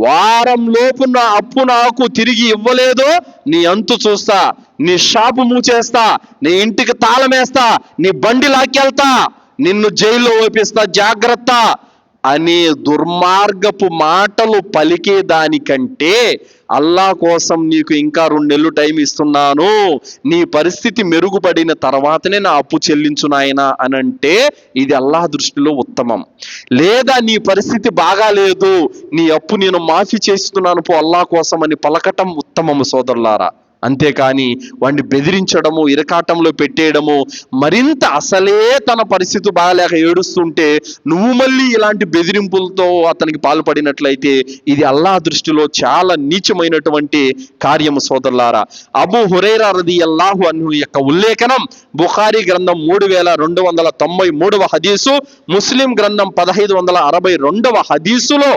వారం లోపు నా అప్పు నాకు తిరిగి ఇవ్వలేదో నీ అంతు చూస్తా, నీ షాపు మూచేస్తా, నీ ఇంటికి తాళమేస్తా, నీ బండి లాక్కెళ్తా, నిన్ను జైల్లో వేపిస్తా, జాగ్రత్త అనే దుర్మార్గపు మాటలు పలికేదానికంటే అల్లాహ్ కోసం నీకు ఇంకా 2 నెలలు టైం ఇస్తున్నాను, నీ పరిస్థితి మెరుగుపడిన తర్వాతనే నా అప్పు చెల్లించు నాయనా అని అంటే ఇది అల్లాహ్ దృష్టిలో ఉత్తమం. లేదా నీ పరిస్థితి బాగాలేదు, నీ అప్పు నేను మాఫీ చేస్తున్నాను పో అల్లాహ్ కోసం అని పలకటం ఉత్తమము సోదరులారా. అంతేకాని వాడిని బెదిరించడము, ఇరకాటంలో పెట్టేయడము, మరింత అసలే తన పరిస్థితి బాగాలేక ఏడుస్తుంటే నువ్వు మళ్ళీ ఇలాంటి బెదిరింపులతో అతనికి పాల్పడినట్లయితే ఇది అల్లాహ్ దృష్టిలో చాలా నీచమైనటువంటి కార్యము సోదరులారా. అబూ హురైరా రదియల్లాహు అన్హు యొక్క ఉల్లేఖనం బుఖారీ గ్రంథం 3293వ హదీసు, ముస్లిం గ్రంథం 1562వ హదీసులో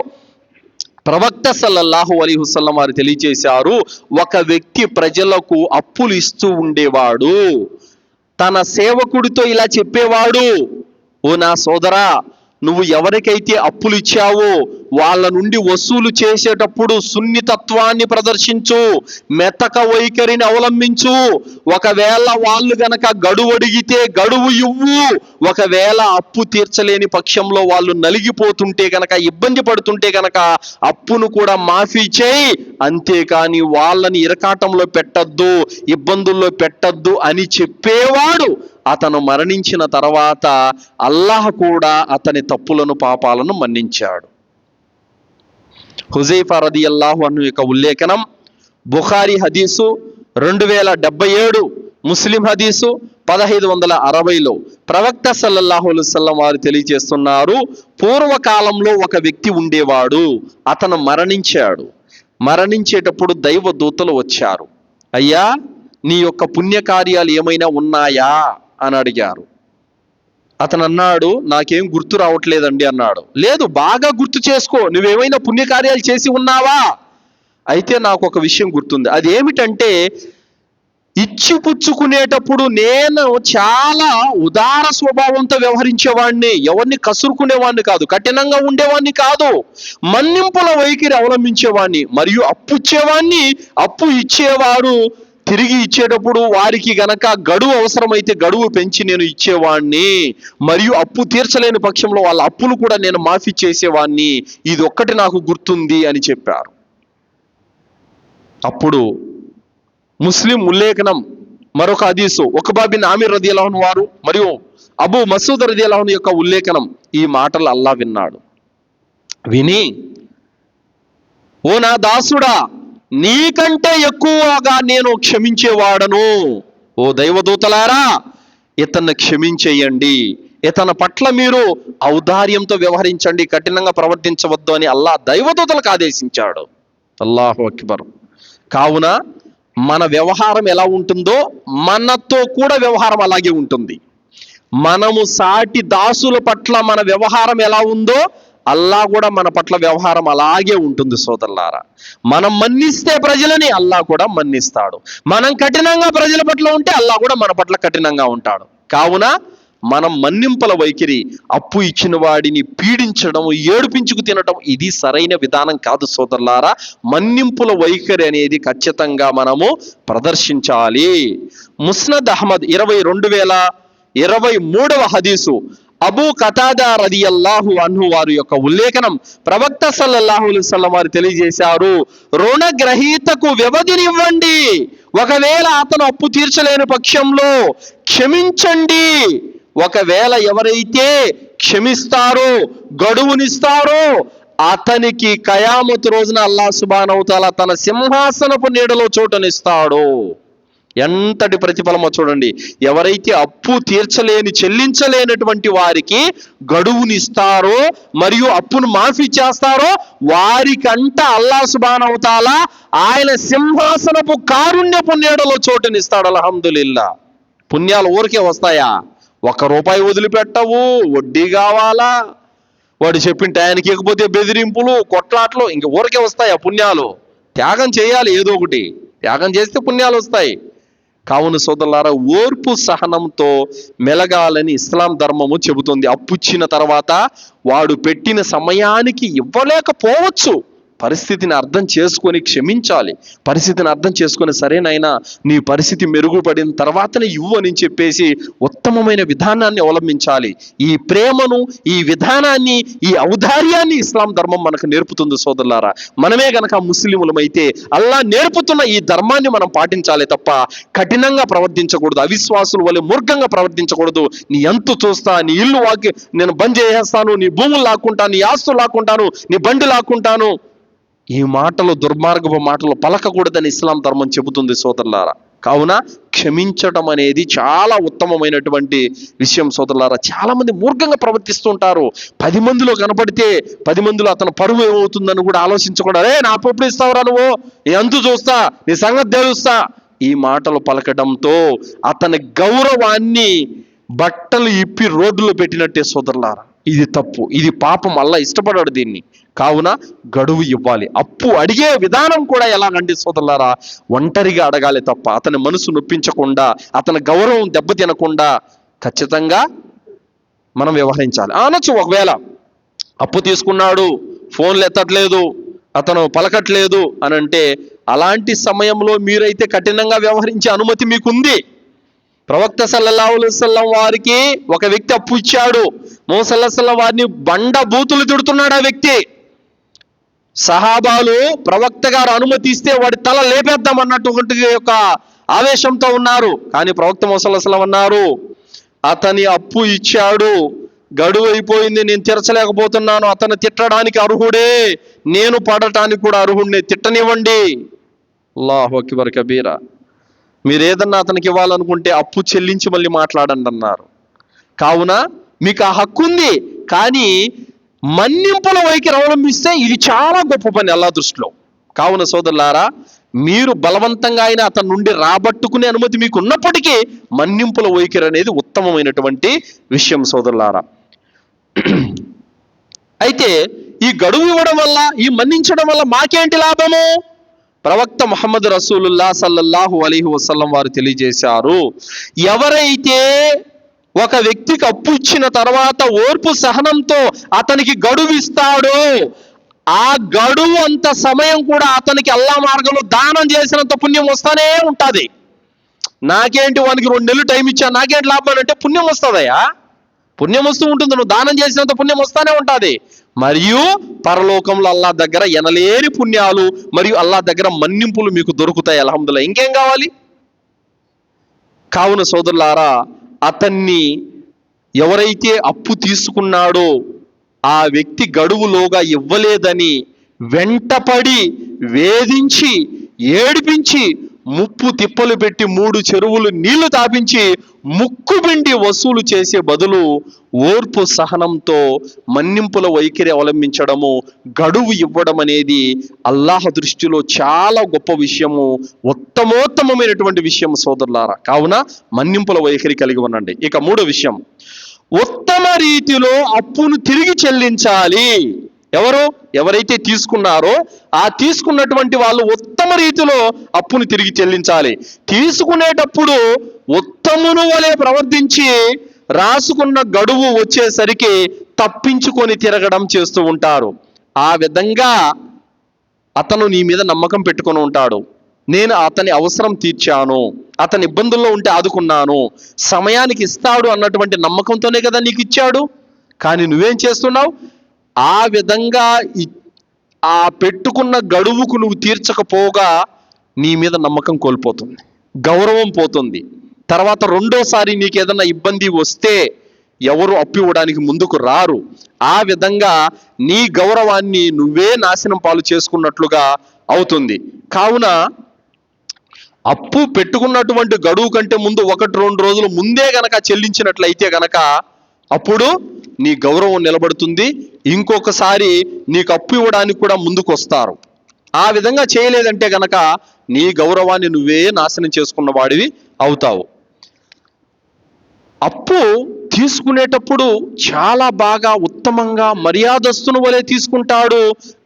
ప్రవక్త సల్లల్లాహు అలైహి వసల్లం వారు తెలియజేశారు, ఒక వ్యక్తి ప్రజలకు అప్పులు ఇస్తూ ఉండేవాడు, తన సేవకుడితో ఇలా చెప్పేవాడు, ఓ నా సోదరా, నువ్వు ఎవరికైతే అప్పులు ఇచ్చావో వాళ్ళ నుండి వసూలు చేసేటప్పుడు సున్నితత్వాన్ని ప్రదర్శించు, మెతక వైఖరిని అవలంబించు. ఒకవేళ వాళ్ళు గనక గడువు అడిగితే గడువు ఇవ్వు. ఒకవేళ అప్పు తీర్చలేని పక్షంలో వాళ్ళు నలిగిపోతుంటే గనక, ఇబ్బంది పడుతుంటే గనక అప్పును కూడా మాఫీ చేయి. అంతేకాని వాళ్ళని ఇరకాటంలో పెట్టద్దు, ఇబ్బందుల్లో పెట్టద్దు అని చెప్పేవాడు అతను మరణించిన తర్వాత అల్లాహ్ కూడా అతని తప్పులను పాపాలను మన్నించాడు. హుజైఫా రదియల్లాహు అన్హు యొక్క ఉల్లేఖనం బుఖారీ హదీసు 2077, ముస్లిం హదీసు 1560లో ప్రవక్త సల్లల్లాహు అలైహి వసల్లం వారు తెలియజేస్తున్నారు, పూర్వకాలంలో ఒక వ్యక్తి ఉండేవాడు, అతను మరణించాడు. మరణించేటప్పుడు దైవ దూతలు వచ్చారు. అయ్యా, నీ యొక్క పుణ్యకార్యాలు ఏమైనా ఉన్నాయా అని అడిగారు. అతను అన్నాడు, నాకేం గుర్తు రావట్లేదండి అన్నాడు. లేదు, బాగా గుర్తు చేసుకో, నువ్వేమైనా పుణ్యకార్యాలు చేసి ఉన్నావా? అయితే నాకు ఒక విషయం గుర్తుంది. అది ఏమిటంటే, ఇచ్చిపుచ్చుకునేటప్పుడు నేను చాలా ఉదార స్వభావంతో వ్యవహరించేవాడిని, ఎవరిని కసురుకునేవాడిని కాదు, కఠినంగా ఉండేవాడిని కాదు, మన్నింపుల వైఖరి అవలంబించేవాడిని. మరియు అప్పు ఇచ్చేవాడిని, అప్పు ఇచ్చేవారు తిరిగి ఇచ్చేటప్పుడు వారికి గనక గడువు అవసరమైతే గడువు పెంచి నేను ఇచ్చేవాడిని. మరియు అప్పు తీర్చలేని పక్షంలో వాళ్ళ అప్పులు కూడా నేను మాఫీ చేసేవాడిని. ఇది ఒక్కటి నాకు గుర్తుంది అని చెప్పారు. అప్పుడు ముస్లిం ఉల్లేఖనం మరొక హదీసు ఉక్బా బిన్ ఆమిర్ రదియల్లాహు అన్హు వారు మరియు అబూ మసూద్ రదియల్లాహు అన్హు యొక్క ఉల్లేఖనం. ఈ మాటలు అల్లాహ్ విన్నాడు. విని, ఓ నా దాసుడా, నీకంటే ఎక్కువగా నేను క్షమించేవాడను. ఓ దైవదూతలారా, ఇతన్ని క్షమించేయండి, ఇతని పట్ల మీరు ఔదార్యంతో వ్యవహరించండి, కఠినంగా ప్రవర్తించవద్దు అని అల్లాహ్ దైవదూతలకు ఆదేశించాడు. అల్లాహు అక్బర్. కావున మన వ్యవహారం ఎలా ఉంటుందో మనతో కూడా వ్యవహారం అలాగే ఉంటుంది. మనము సాటి దాసుల పట్ల మన వ్యవహారం ఎలా ఉందో అల్లాహ్ కూడా మన పట్ల వ్యవహారం అలాగే ఉంటుంది సోదరులారా. మనం మన్నిస్తే ప్రజలని అల్లాహ్ కూడా మన్నిస్తాడు. మనం కఠినంగా ప్రజల పట్ల ఉంటే అల్లాహ్ కూడా మన పట్ల కఠినంగా ఉంటాడు. కావున మనం మన్నింపుల వైఖరి, అప్పు ఇచ్చిన వాడిని పీడించడం, ఏడిపించుకు తినడం ఇది సరైన విధానం కాదు సోదరులారా. మన్నింపుల వైఖరి అనేది ఖచ్చితంగా మనము ప్రదర్శించాలి. ముస్నద్ అహ్మద్ 22,023వ హదీసు అబూ కతాదా రదియల్లాహు అన్హు వారి యొక్క ఉల్లేఖనం. ప్రవక్త సల్లల్లాహు అలైహి వసల్లం వారు తెలియజేశారు, రుణగ్రహీతకు వ్యవధినివ్వండి. ఒకవేళ అతను అప్పు తీర్చలేని పక్షంలో క్షమించండి. ఒకవేళ ఎవరైతే క్షమిస్తారో, గడువునిస్తారో అతనికి కయామతు రోజున అల్లాహ్ సుబ్హానహు వ తఆలా తన సింహాసనపు నీడలో చోటునిస్తాడు. ఎంతటి ప్రతిఫలమో చూడండి. ఎవరైతే అప్పు తీర్చలేని, చెల్లించలేనటువంటి వారికి గడువునిస్తారో మరియు అప్పును మాఫీ చేస్తారో వారికంట అల్లాహ్ సుబ్హానహు వ తఆలా ఆయన సింహాసనపు కారుణ్యపు నీడలో చోటునిస్తాడు. అల్హమ్దులిల్లా. పుణ్యాలు ఊరికే వస్తాయా? ₹1 వదిలిపెట్టవు, వడ్డీ కావాలా, వాడు చెప్పిన టయానికి ఇకపోతే బెదిరింపులు, కొట్లాట్లు, ఇంక ఊరికే వస్తాయి ఆ పుణ్యాలు. త్యాగం చేయాలి, ఏదో ఒకటి త్యాగం చేస్తే పుణ్యాలు వస్తాయి. కావున సోదరులారా, ఓర్పు సహనంతో మెలగాలని ఇస్లాం ధర్మము చెబుతుంది. అప్పుచ్చిన తర్వాత వాడు పెట్టిన సమయానికి ఇవ్వలేకపోవచ్చు, పరిస్థితిని అర్థం చేసుకొని క్షమించాలి. పరిస్థితిని అర్థం చేసుకొని, సరేనైనా నీ పరిస్థితి మెరుగుపడిన తర్వాతనే ఇవ్వు అని చెప్పేసి ఉత్తమమైన విధానాన్ని అవలంబించాలి. ఈ ప్రేమను, ఈ విధానాన్ని, ఈ ఔదార్యాన్ని ఇస్లాం ధర్మం మనకు నేర్పుతుంది సోదరులారా. మనమే గనక ముస్లిములమైతే అల్లాహ్ నేర్పుతున్న ఈ ధర్మాన్ని మనం పాటించాలి తప్ప కఠినంగా ప్రవర్తించకూడదు, అవిశ్వాసుల వల్ల మూర్ఖంగా ప్రవర్తించకూడదు. నీ ఎంతు చూస్తా, నీ ఇల్లు నేను బంద్ చేసేస్తాను, నీ భూములు లాక్కుంటాను, నీ ఆస్తులు లాక్కుంటాను, నీ బండి లాక్కుంటాను, ఈ మాటలు, దుర్మార్గపు మాటలు పలకకూడదని ఇస్లాం ధర్మం చెబుతుంది సోదరులారా. కావున క్షమించడం అనేది చాలా ఉత్తమమైనటువంటి విషయం సోదరులారా. చాలా మంది మూర్ఖంగా ప్రవర్తిస్తూ ఉంటారు. 10 మందిలో కనపడితే 10 మందిలో అతను పరువు ఏమవుతుందని కూడా ఆలోచించకూడదు. అరే, నా అప్పు ఎప్పుడు ఇస్తావురా నువ్వు, నీ అంతు చూస్తా, నీ సంగతి తెలుస్తా, ఈ మాటలు పలకడంతో అతని గౌరవాన్ని బట్టలు ఇప్పి రోడ్డులో పెట్టినట్టే సోదరులారా. ఇది తప్పు, ఇది పాపం. అల్లాహ్ ఇష్టపడాడు దీన్ని. కావున గడువు ఇవ్వాలి. అప్పు అడిగే విధానం కూడా ఎలాగంటే సోదరులారా, ఒంటరిగా అడగాలి తప్ప అతని మనసు నొప్పించకుండా, అతని గౌరవం దెబ్బతినకుండా ఖచ్చితంగా మనం వ్యవహరించాలి. అనొచ్చు, ఒకవేళ అప్పు తీసుకున్నాడు, ఫోన్లు ఎత్తట్లేదు, అతను పలకట్లేదు అని అంటే, అలాంటి సమయంలో మీరైతే కఠినంగా వ్యవహరించే అనుమతి మీకుంది. ప్రవక్త సల్లల్లాహు అలైహి వసల్లం వారికి ఒక వ్యక్తి అప్పు ఇచ్చాడు. మొహమ్మద్ సల్లల్లాహు అలైహి వసల్లం వారిని బండ బూతులు తిడుతున్నాడు ఆ వ్యక్తి. సహాబాలు ప్రవక్త గారు అనుమతి ఇస్తే వాడి తల లేపేద్దాం అన్నటువంటి ఒక ఆవేశంతో ఉన్నారు. కానీ ప్రవక్త మొహమ్మద్ సల్లల్లాహు అలైహి వసల్లం అన్నారు, అతని అప్పు ఇచ్చాడు, గడువు అయిపోయింది, నేను తీర్చలేకపోతున్నాను, అతను తిట్టడానికి అర్హుడే, నేను పడటానికి కూడా అర్హుడిని, తిట్టనివ్వండి. అల్లాహు అక్బర్ కబీరా. మీరు ఏదన్నా అతనికి ఇవ్వాలనుకుంటే అప్పు చెల్లించి మళ్ళీ మాట్లాడండి అన్నారు. కావున మీకు ఆ హక్కు ఉంది, కానీ మన్నింపుల వైఖరి అవలంబిస్తే ఇది చాలా గొప్ప పని అల్లాహ్ దృష్టిలో. కావున సోదరులారా, మీరు బలవంతంగా అయినా అతని నుండి రాబట్టుకునే అనుమతి మీకు ఉన్నప్పటికీ మన్నింపుల వైఖరి అనేది ఉత్తమమైనటువంటి విషయం సోదరులారా. అయితే ఈ గడువు ఇవ్వడం వల్ల, ఈ మన్నించడం వల్ల మాకేంటి లాభము? ప్రవక్త ముహమ్మద్ రసూలుల్లాహ్ సల్లల్లాహు అలైహి వసల్లం వారు తెలియజేశారు, ఎవరైతే ఒక వ్యక్తికి అప్పు ఇచ్చిన తర్వాత ఓర్పు సహనంతో అతనికి గడువు ఇస్తాడో, ఆ గడువు అంత సమయం కూడా అతనికి అల్లాహ్ మార్గంలో దానం చేసినంత పుణ్యం వస్తానే ఉంటుంది. నాకేంటి, వానికి 2 నెలలు టైం ఇచ్చా, నాకేంటి లాభం అంటే, పుణ్యం వస్తుందయ్యా, పుణ్యం వస్తూ ఉంటుంది. నువ్వు దానం చేసినంత పుణ్యం వస్తానే ఉంటుంది. మరియు పరలోకంలో అల్లాహ్ దగ్గర ఎనలేని పుణ్యాలు మరియు అల్లాహ్ దగ్గర మన్నింపులు మీకు దొరుకుతాయి. అల్హమ్దులిల్లాహ్, ఇంకేం కావాలి? కావున సోదరులారా, అతన్ని ఎవరైతే అప్పు తీసుకున్నాడో ఆ వ్యక్తి గడువులోగా ఇవ్వలేదని వెంటపడి వేధించి ఏడిపించి ముప్పు తిప్పలు పెట్టి 3 చెరువులు నీళ్లు తాపించి ముక్కుబిండి వసూలు చేసే బదులు ఓర్పు సహనంతో మన్నింపుల వైఖరి అవలంబించడము, గడువు ఇవ్వడం అనేది అల్లాహ్ దృష్టిలో చాలా గొప్ప విషయము, ఉత్తమోత్తమైనటువంటి విషయం సోదరులారా. కావున మన్నింపుల వైఖరి కలిగి ఉండండి. ఇక 3వ విషయం, ఉత్తమ రీతిలో అప్పును తిరిగి చెల్లించాలి. ఎవరైతే తీసుకున్నారో ఆ తీసుకున్నటువంటి వాళ్ళు ఉత్తమ రీతిలో అప్పును తిరిగి చెల్లించాలి. తీసుకునేటప్పుడు ఉత్తమును వలె ప్రవర్తించి రాసుకున్న గడువు వచ్చేసరికి తప్పించుకొని తిరగడం చేస్తూ ఉంటారు. ఆ విధంగా అతను నీ మీద నమ్మకం పెట్టుకొని ఉంటాడు, నేను అతని అవసరం తీర్చాను, అతని ఇబ్బందుల్లో ఉంటే ఆదుకున్నాను, సమయానికి ఇస్తాడు అన్నటువంటి నమ్మకంతోనే కదా నీకు ఇచ్చాడు. కానీ నువ్వేం చేస్తున్నావు? ఆ విధంగా ఆ పెట్టుకున్న గడువుకు నువ్వు తీర్చకపోగా నీ మీద నమ్మకం కోల్పోతుంది, గౌరవం పోతుంది. తర్వాత రెండోసారి నీకు ఏదైనా ఇబ్బంది వస్తే ఎవరు అప్పు ఇవ్వడానికి ముందుకు రారు. ఆ విధంగా నీ గౌరవాన్ని నువ్వే నాశనం పాలు చేసుకున్నట్లుగా అవుతుంది. కావున అప్పు పెట్టుకున్నటువంటి గడువు కంటే ముందు 1-2 రోజులు ముందే గనక చెల్లించినట్లయితే గనక అప్పుడు నీ గౌరవం నిలబడుతుంది. ఇంకొకసారి నీకు అప్పు ఇవ్వడానికి కూడా ముందుకు వస్తారు. ఆ విధంగా చేయలేదంటే గనక నీ గౌరవాన్ని నువ్వే నాశనం చేసుకున్న వాడివి అవుతావు. అప్పు తీసుకునేటప్పుడు చాలా బాగా ఉత్తమంగా మర్యాదస్తుని వలె తీసుకుంటాడు.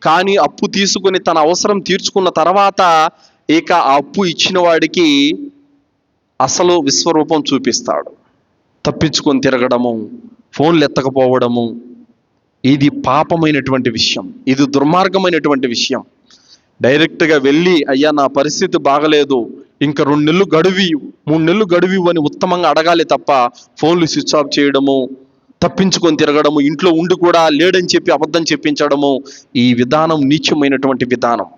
కానీ అప్పు తీసుకుని తన అవసరం తీర్చుకున్న తర్వాత ఇక ఆ అప్పు ఇచ్చిన వాడికి అసలు విశ్వరూపం చూపిస్తాడు. తప్పించుకొని తిరగడము, ఫోన్లు ఎత్తకపోవడము, ఇది పాపమైనటువంటి విషయం, ఇది దుర్మార్గమైనటువంటి విషయం. డైరెక్ట్గా వెళ్ళి, అయ్యా నా పరిస్థితి బాగలేదు, ఇంకా 2 నెలలు గడువి, 3 నెలలు గడువి అని ఉత్తమంగా అడగాలి తప్ప ఫోన్లు స్విచ్ ఆఫ్ చేయడము, తప్పించుకొని తిరగడము, ఇంట్లో ఉండి కూడా లేడని చెప్పి అబద్ధం చెప్పించడము, ఈ విధానం నీచమైనటువంటి విధానం.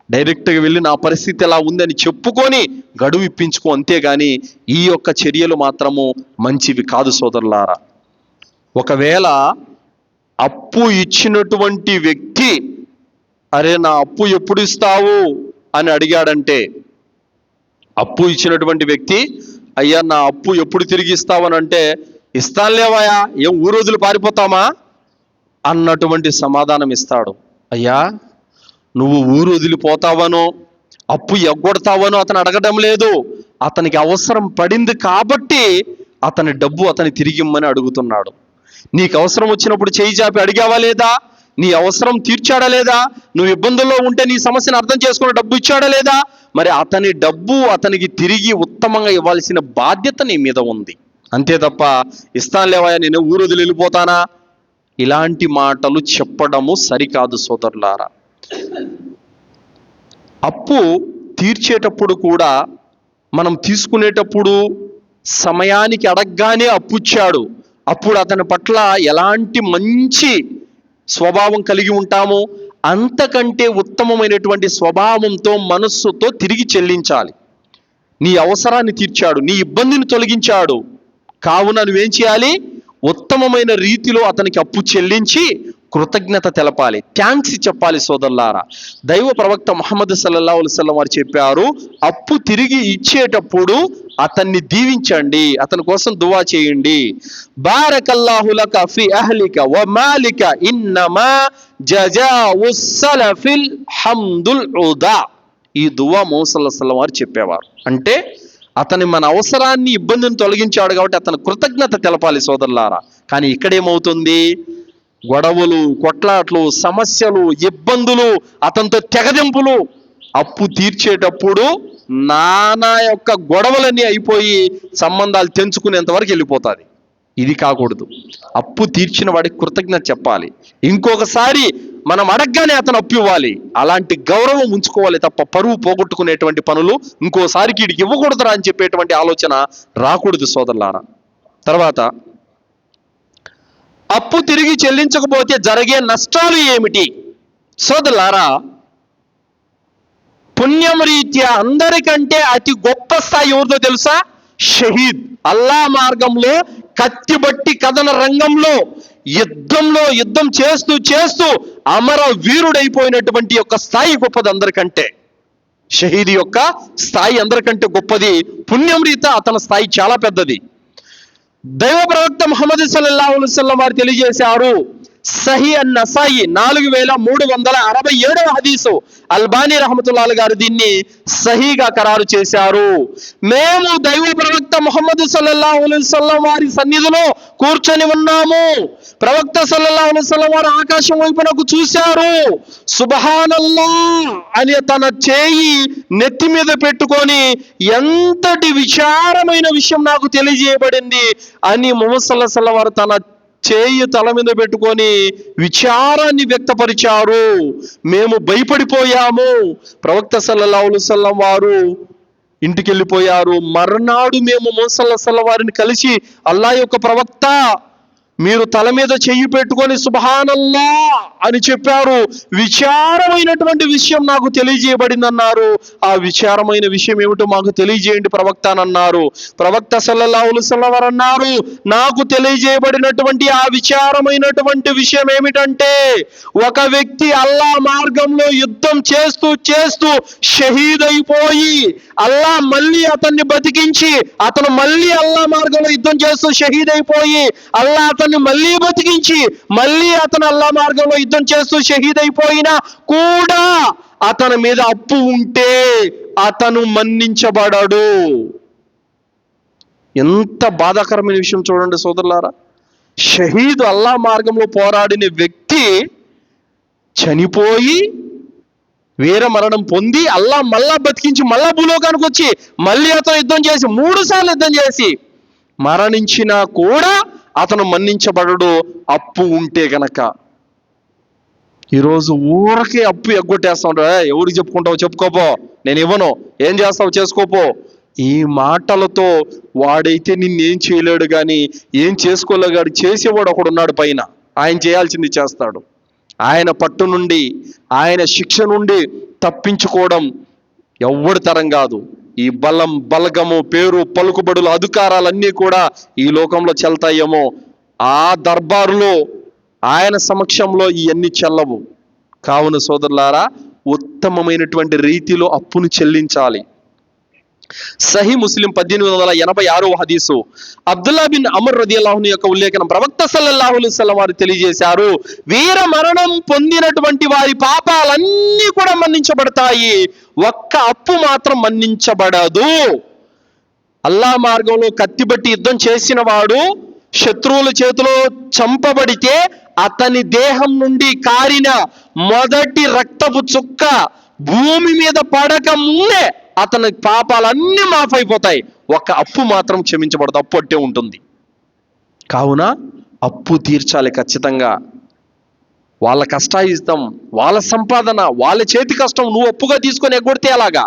డైరెక్ట్గా వెళ్ళి నా పరిస్థితి ఎలా ఉందని చెప్పుకొని గడువు ఇప్పించుకో, అంతేగాని ఈ యొక్క చర్యలు మాత్రము మంచివి కాదు సోదరులారా. ఒకవేళ అప్పు ఇచ్చినటువంటి వ్యక్తి, అరే నా అప్పు ఎప్పుడు ఇస్తావు అని అడిగాడంటే, అప్పు ఇచ్చినటువంటి వ్యక్తి, అయ్యా నా అప్పు ఎప్పుడు తిరిగి ఇస్తావని అంటే, ఇస్తానులేవయ్యా, ఏం ఊరోజులు పారిపోతామా అన్నటువంటి సమాధానం ఇస్తాడు. అయ్యా నువ్వు ఊరు వదిలిపోతావనో అప్పు ఎగ్గొడతావనో అతను అడగడం లేదు. అతనికి అవసరం పడింది కాబట్టి అతని డబ్బు అతని తిరిగి ఇమ్మని అడుగుతున్నాడు. నీకు అవసరం వచ్చినప్పుడు చేయి చాపి అడిగావా లేదా? నీ అవసరం తీర్చాడా లేదా? నువ్వు ఇబ్బందుల్లో ఉంటే నీ సమస్యను అర్థం చేసుకుని డబ్బు ఇచ్చాడా లేదా? మరి అతని డబ్బు అతనికి తిరిగి ఉత్తమంగా ఇవ్వాల్సిన బాధ్యత నీ మీద ఉంది. అంతే తప్ప ఇస్తాను లేవా నేను ఊరు వదిలి వెళ్ళిపోతానా, ఇలాంటి మాటలు చెప్పడము సరికాదు సోదరులారా. అప్పు తీర్చేటప్పుడు కూడా మనం తీసుకునేటప్పుడు సమయానికి అడగగానే అప్పుచ్చాడు, అప్పుడు అతని పట్ల ఎలాంటి మంచి స్వభావం కలిగి ఉంటామో అంతకంటే ఉత్తమమైనటువంటి స్వభావంతో మనస్సుతో తిరిగి చెల్లించాలి. నీ అవసరాన్ని తీర్చాడు, నీ ఇబ్బందిని తొలగించాడు, కావున నువ్వేం చేయాలి, ఉత్తమమైన రీతిలో అతనికి అప్పు చెల్లించి కృతజ్ఞత తెలపాలి, థ్యాంక్స్ చెప్పాలి సోదరులారా. దైవ ప్రవక్త ముహమ్మద్ సల్లల్లాహు అలైహి వసల్లం వారు చెప్పారు, అప్పు తిరిగి ఇచ్చేటప్పుడు అతన్ని దీవించండి, అతని కోసం దువా చేయండి. బారకల్లాహు లక ఫి అహ్లిక వ మాలిక ఇన్నమా జజాఉస్ సలఫిల్ హమ్దుల్ ఉదా. ఈ దువా ముహమ్మద్ సల్లల్లాహు అలైహి వసల్లం వారు చెప్పేవారు. అంటే అతని మన అవసరాన్ని ఇబ్బందిని తొలగించాడు కాబట్టి అతను కృతజ్ఞత తెలపాలి సోదరులారా. కానీ ఇక్కడేమవుతుంది, గొడవలు, కొట్లాట్లు, సమస్యలు, ఇబ్బందులు, అతనితో తెగదింపులు. అప్పు తీర్చేటప్పుడు నానా యొక్క గొడవలన్నీ అయిపోయి సంబంధాలు తెంచుకునేంత వరకు వెళ్ళిపోతుంది. ఇది కాకూడదు. అప్పు తీర్చిన వాడికి కృతజ్ఞత చెప్పాలి, ఇంకొకసారి మనం అడగగానే అతను అప్పు ఇవ్వాలి. అలాంటి గౌరవం ఉంచుకోవాలి తప్ప పరువు పోగొట్టుకునేటువంటి పనులు ఇంకోసారికి వీడికి ఇవ్వకూడదురా అని చెప్పేటువంటి ఆలోచన రాకూడదు సోదరులారా. తర్వాత అప్పు తిరిగి చెల్లించకపోతే జరిగే నష్టాలు ఏమిటి సోదరులారా? పుణ్యం రీత్యా అందరికంటే అతి గొప్ప స్థాయి ఎవరిదో తెలుసా? షహీద్. అల్లా మార్గంలో కత్తి బట్టి కథన రంగంలో యుద్ధం చేస్తూ చేస్తూ అమర వీరుడైపోయినటువంటి యొక్క స్థాయి గొప్పది అందరికంటే. షహీద్ యొక్క స్థాయి అందరికంటే గొప్పది. పుణ్యం రీత్యా అతని స్థాయి చాలా పెద్దది. దైవ ప్రవక్త ముహమ్మద్ సల్లల్లాహు అలైహి వసల్లం వారు తెలియజేశారు, సహీ అన్-నసాయి 4367వ హదీసు, అల్బానీ రహమతుల్లాహి గారు దీన్ని సహీగా ఖరారు చేశారు. మేము దైవ ప్రవక్త ముహమ్మద్ సల్లల్లాహు అలైహి వసల్లం వారి సన్నిధిలో కూర్చొని ఉన్నాము. ప్రవక్త సల్లల్లాహు అలైహి వసల్లం వారు ఆకాశం వైపునకు చూశారు. సుబ్హానల్లాహ్ అని తన చేయి నెత్తి మీద పెట్టుకొని, ఎంతటి విచారమైన విషయం నాకు తెలియజేయబడింది అని ముహమ్మద్ సల్లల్లాహు అలైహి వసల్లం వారు తన చేయి తల మీద పెట్టుకొని విచారాన్ని వ్యక్తపరిచారు. మేము భయపడిపోయాము. ప్రవక్త సల్లల్లాహు అలైహి వసల్లం వారు ఇంటికి వెళ్ళిపోయారు. మర్నాడు మేము ముహమ్మద్ సల్లల్లాహు అలైహి వసల్లం వారిని కలిసి, అల్లా యొక్క ప్రవక్త, మీరు తల మీద చెయ్యి పెట్టుకొని సుబ్హానల్లా అని చెప్పారు. విచారమైనటువంటి విషయం నాకు తెలియజేయబడింది అన్నారు. ఆ విచారమైన విషయం ఏమిటో మాకు తెలియజేయండి ప్రవక్త అని అన్నారు. ప్రవక్త సల్లల్లాహు అలైహి వసల్లం వారు అన్నారు, నాకు తెలియజేయబడినటువంటి ఆ విచారమైనటువంటి విషయం ఏమిటంటే, ఒక వ్యక్తి అల్లా మార్గంలో యుద్ధం చేస్తూ చేస్తూ షహీద్ అయిపోయి అల్లా మళ్ళీ అతన్ని బతికించి, అతను మళ్ళీ అల్లా మార్గంలో యుద్ధం చేస్తూ షహీద్ అయిపోయి అల్లా అతన్ని మళ్ళీ బతికించి, మళ్ళీ అతను అల్లా మార్గంలో యుద్ధం చేస్తూ షహీద్ అయిపోయినా కూడా అతని మీద అప్పు ఉంటే అతను మన్నించబడడు. ఎంత బాధాకరమైన విషయం చూడండి సోదరులారా. షహీద్ అల్లా మార్గంలో పోరాడిన వ్యక్తి చనిపోయి వీర మరణం పొంది అల్లా మళ్ళా బతికించి మళ్ళా భూలోకానికి వచ్చి మళ్ళీ అతను యుద్ధం చేసి 3 సార్లు యుద్ధం చేసి మరణించినా కూడా అతను మన్నించబడడు అప్పు ఉంటే గనక. ఈరోజు ఊరకే అప్పు ఎగ్గొట్టేస్తా ఉంటాడు. ఎవరికి చెప్పుకుంటావు, చెప్పుకోపో, నేను ఇవ్వను, ఏం చేస్తావు చేసుకోపో. ఈ మాటలతో వాడైతే నిన్నేం చేయలేడు, కానీ ఏం చేసుకోలేగాడు చేసేవాడు ఒకడు ఉన్నాడు పైన. ఆయన చేయాల్సింది చేస్తాడు. ఆయన పట్టు నుండి, ఆయన శిక్ష నుండి తప్పించుకోవడం ఎవ్వడి తరం కాదు. ఈ బలం, బలగము, పేరు, పలుకుబడులు, అధికారాలన్నీ కూడా ఈ లోకంలో చెల్తాయేమో, ఆ దర్బారులో ఆయన సమక్షంలో ఇవన్నీ చెల్లవు. కావున సోదరులారా, ఉత్తమమైనటువంటి రీతిలో అప్పును చెల్లించాలి. సహీ ముస్లిం 1886వ హదీసు, అబ్దుల్లా బిన్ అమర్ రదియల్లాహు అన్హు యొక్క ఉల్లేఖనం. ప్రవక్త సల్లల్లాహు అలైహి వసల్లం వారు తెలియజేశారు, వీర మరణం పొందినటువంటి వారి పాపాలన్నీ కూడా మన్నించబడతాయి, ఒక్క అప్పు మాత్రం మన్నించబడదు. అల్లా మార్గంలో కత్తిబట్టి యుద్ధం చేసిన వాడు శత్రువుల చేతిలో చంపబడితే అతని దేహం నుండి కారిన మొదటి రక్తపు చుక్క భూమి మీద పడక ముందే అతని పాపాలన్నీ మాఫ్ అయిపోతాయి. ఒక అప్పు మాత్రం క్షమించబడదు, అప్పు అట్టే ఉంటుంది. కావున అప్పు తీర్చాలి ఖచ్చితంగా. వాళ్ళ కష్టాయిస్తాం, వాళ్ళ సంపాదన, వాళ్ళ చేతి కష్టం నువ్వు అప్పుగా తీసుకొని ఎగ్గొడితే అలాగా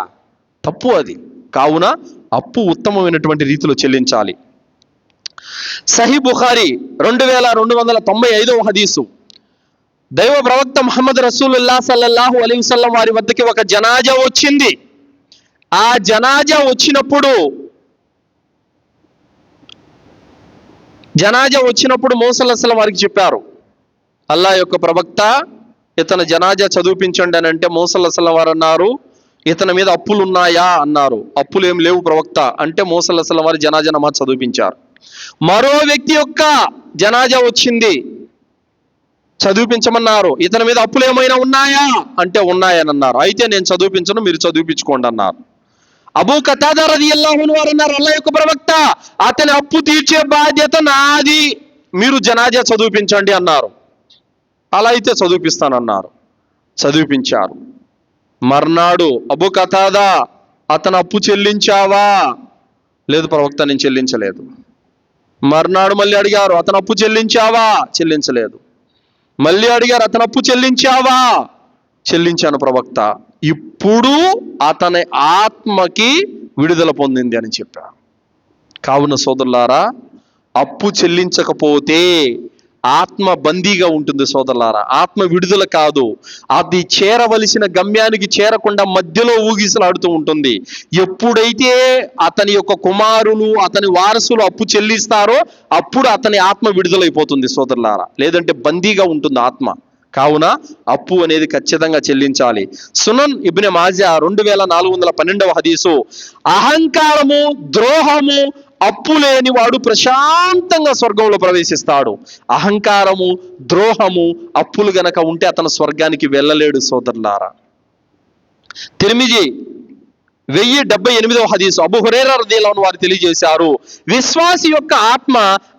తప్పు అది. కావున అప్పు ఉత్తమమైనటువంటి రీతిలో చెల్లించాలి. సహీ బుఖారీ 2295వ హదీసు. దైవ ప్రవక్త ముహమ్మద్ రసూలుల్లాహ్ సల్లల్లాహు అలైహి వసల్లం వారి వద్దకి ఒక జనాజా వచ్చింది. ఆ జనాజా వచ్చినప్పుడు మోసల్లల్లాహు వారికి చెప్పారు, అల్లా యొక్క ప్రవక్త ఇతని జనాజా చదివించండి అని అంటే మోసల్లల్లాహు వారు అన్నారు, ఇతని మీద అప్పులు ఉన్నాయా అన్నారు. అప్పులు ఏం లేవు ప్రవక్త అంటే మోసల్లల్లాహు వారి జనాజా నమాజ్ చదివించారు. మరో వ్యక్తి యొక్క జనాజా వచ్చింది, చదివించమన్నారు. ఇతని మీద అప్పులు ఏమైనా ఉన్నాయా అంటే ఉన్నాయని అన్నారు. అయితే నేను చదివించను, మీరు చదివించుకోండి అన్నారు. అబూ కతాదా రలియల్లాహు అన్హు వారు అన్నారు, అల్లాహ్ యొక్క ప్రవక్త అతని అప్పు తీర్చే బాధ్యత నాది, మీరు జనాజా చదివించండి అన్నారు. అలా అయితే చదివిపిస్తానన్నారు. చదివిపించారు. మర్నాడు అబూ కతాదా అతను అప్పు చెల్లించావా? లేదు ప్రవక్త నేను చెల్లించలేదు. మర్నాడు మళ్ళీ అడిగారు, అతను అప్పు చెల్లించావా? చెల్లించలేదు. మళ్ళీ అడిగారు, అతను అప్పు చెల్లించావా? చెల్లించాను ప్రవక్త. ఇప్పుడు అతని ఆత్మకి విడుదల పొందింది అని చెప్పారు. కావున సోదరులారా, అప్పు చెల్లించకపోతే ఆత్మ బందీగా ఉంటుంది సోదరులారా, ఆత్మ విడుదల కాదు. అది చేరవలసిన గమ్యానికి చేరకుండా మధ్యలో ఊగిసలాడుతూ ఉంటుంది. ఎప్పుడైతే అతని యొక్క కుమారులు, అతని వారసులు అప్పు చెల్లిస్తారో అప్పుడు అతని ఆత్మ విడుదలైపోతుంది సోదరులారా, లేదంటే బందీగా ఉంటుంది ఆత్మ. కావున అప్పు అనేది ఖచ్చితంగా చెల్లించాలి. సునన్ ఇబ్నె మాజా 2412వ హదీసు. అహంకారము, ద్రోహము, అప్పు లేని వాడు ప్రశాంతంగా స్వర్గంలో ప్రవేశిస్తాడు. అహంకారము, ద్రోహము, అప్పులు గనక ఉంటే అతను స్వర్గానికి వెళ్ళలేడు సోదరులారా. తిర్మిజీ 1078వ హదీసు. అబూ హురైరా రలియల్లాహు అన్హు వారు తెలియజేశారు, విశ్వాసి యొక్క ఆత్మ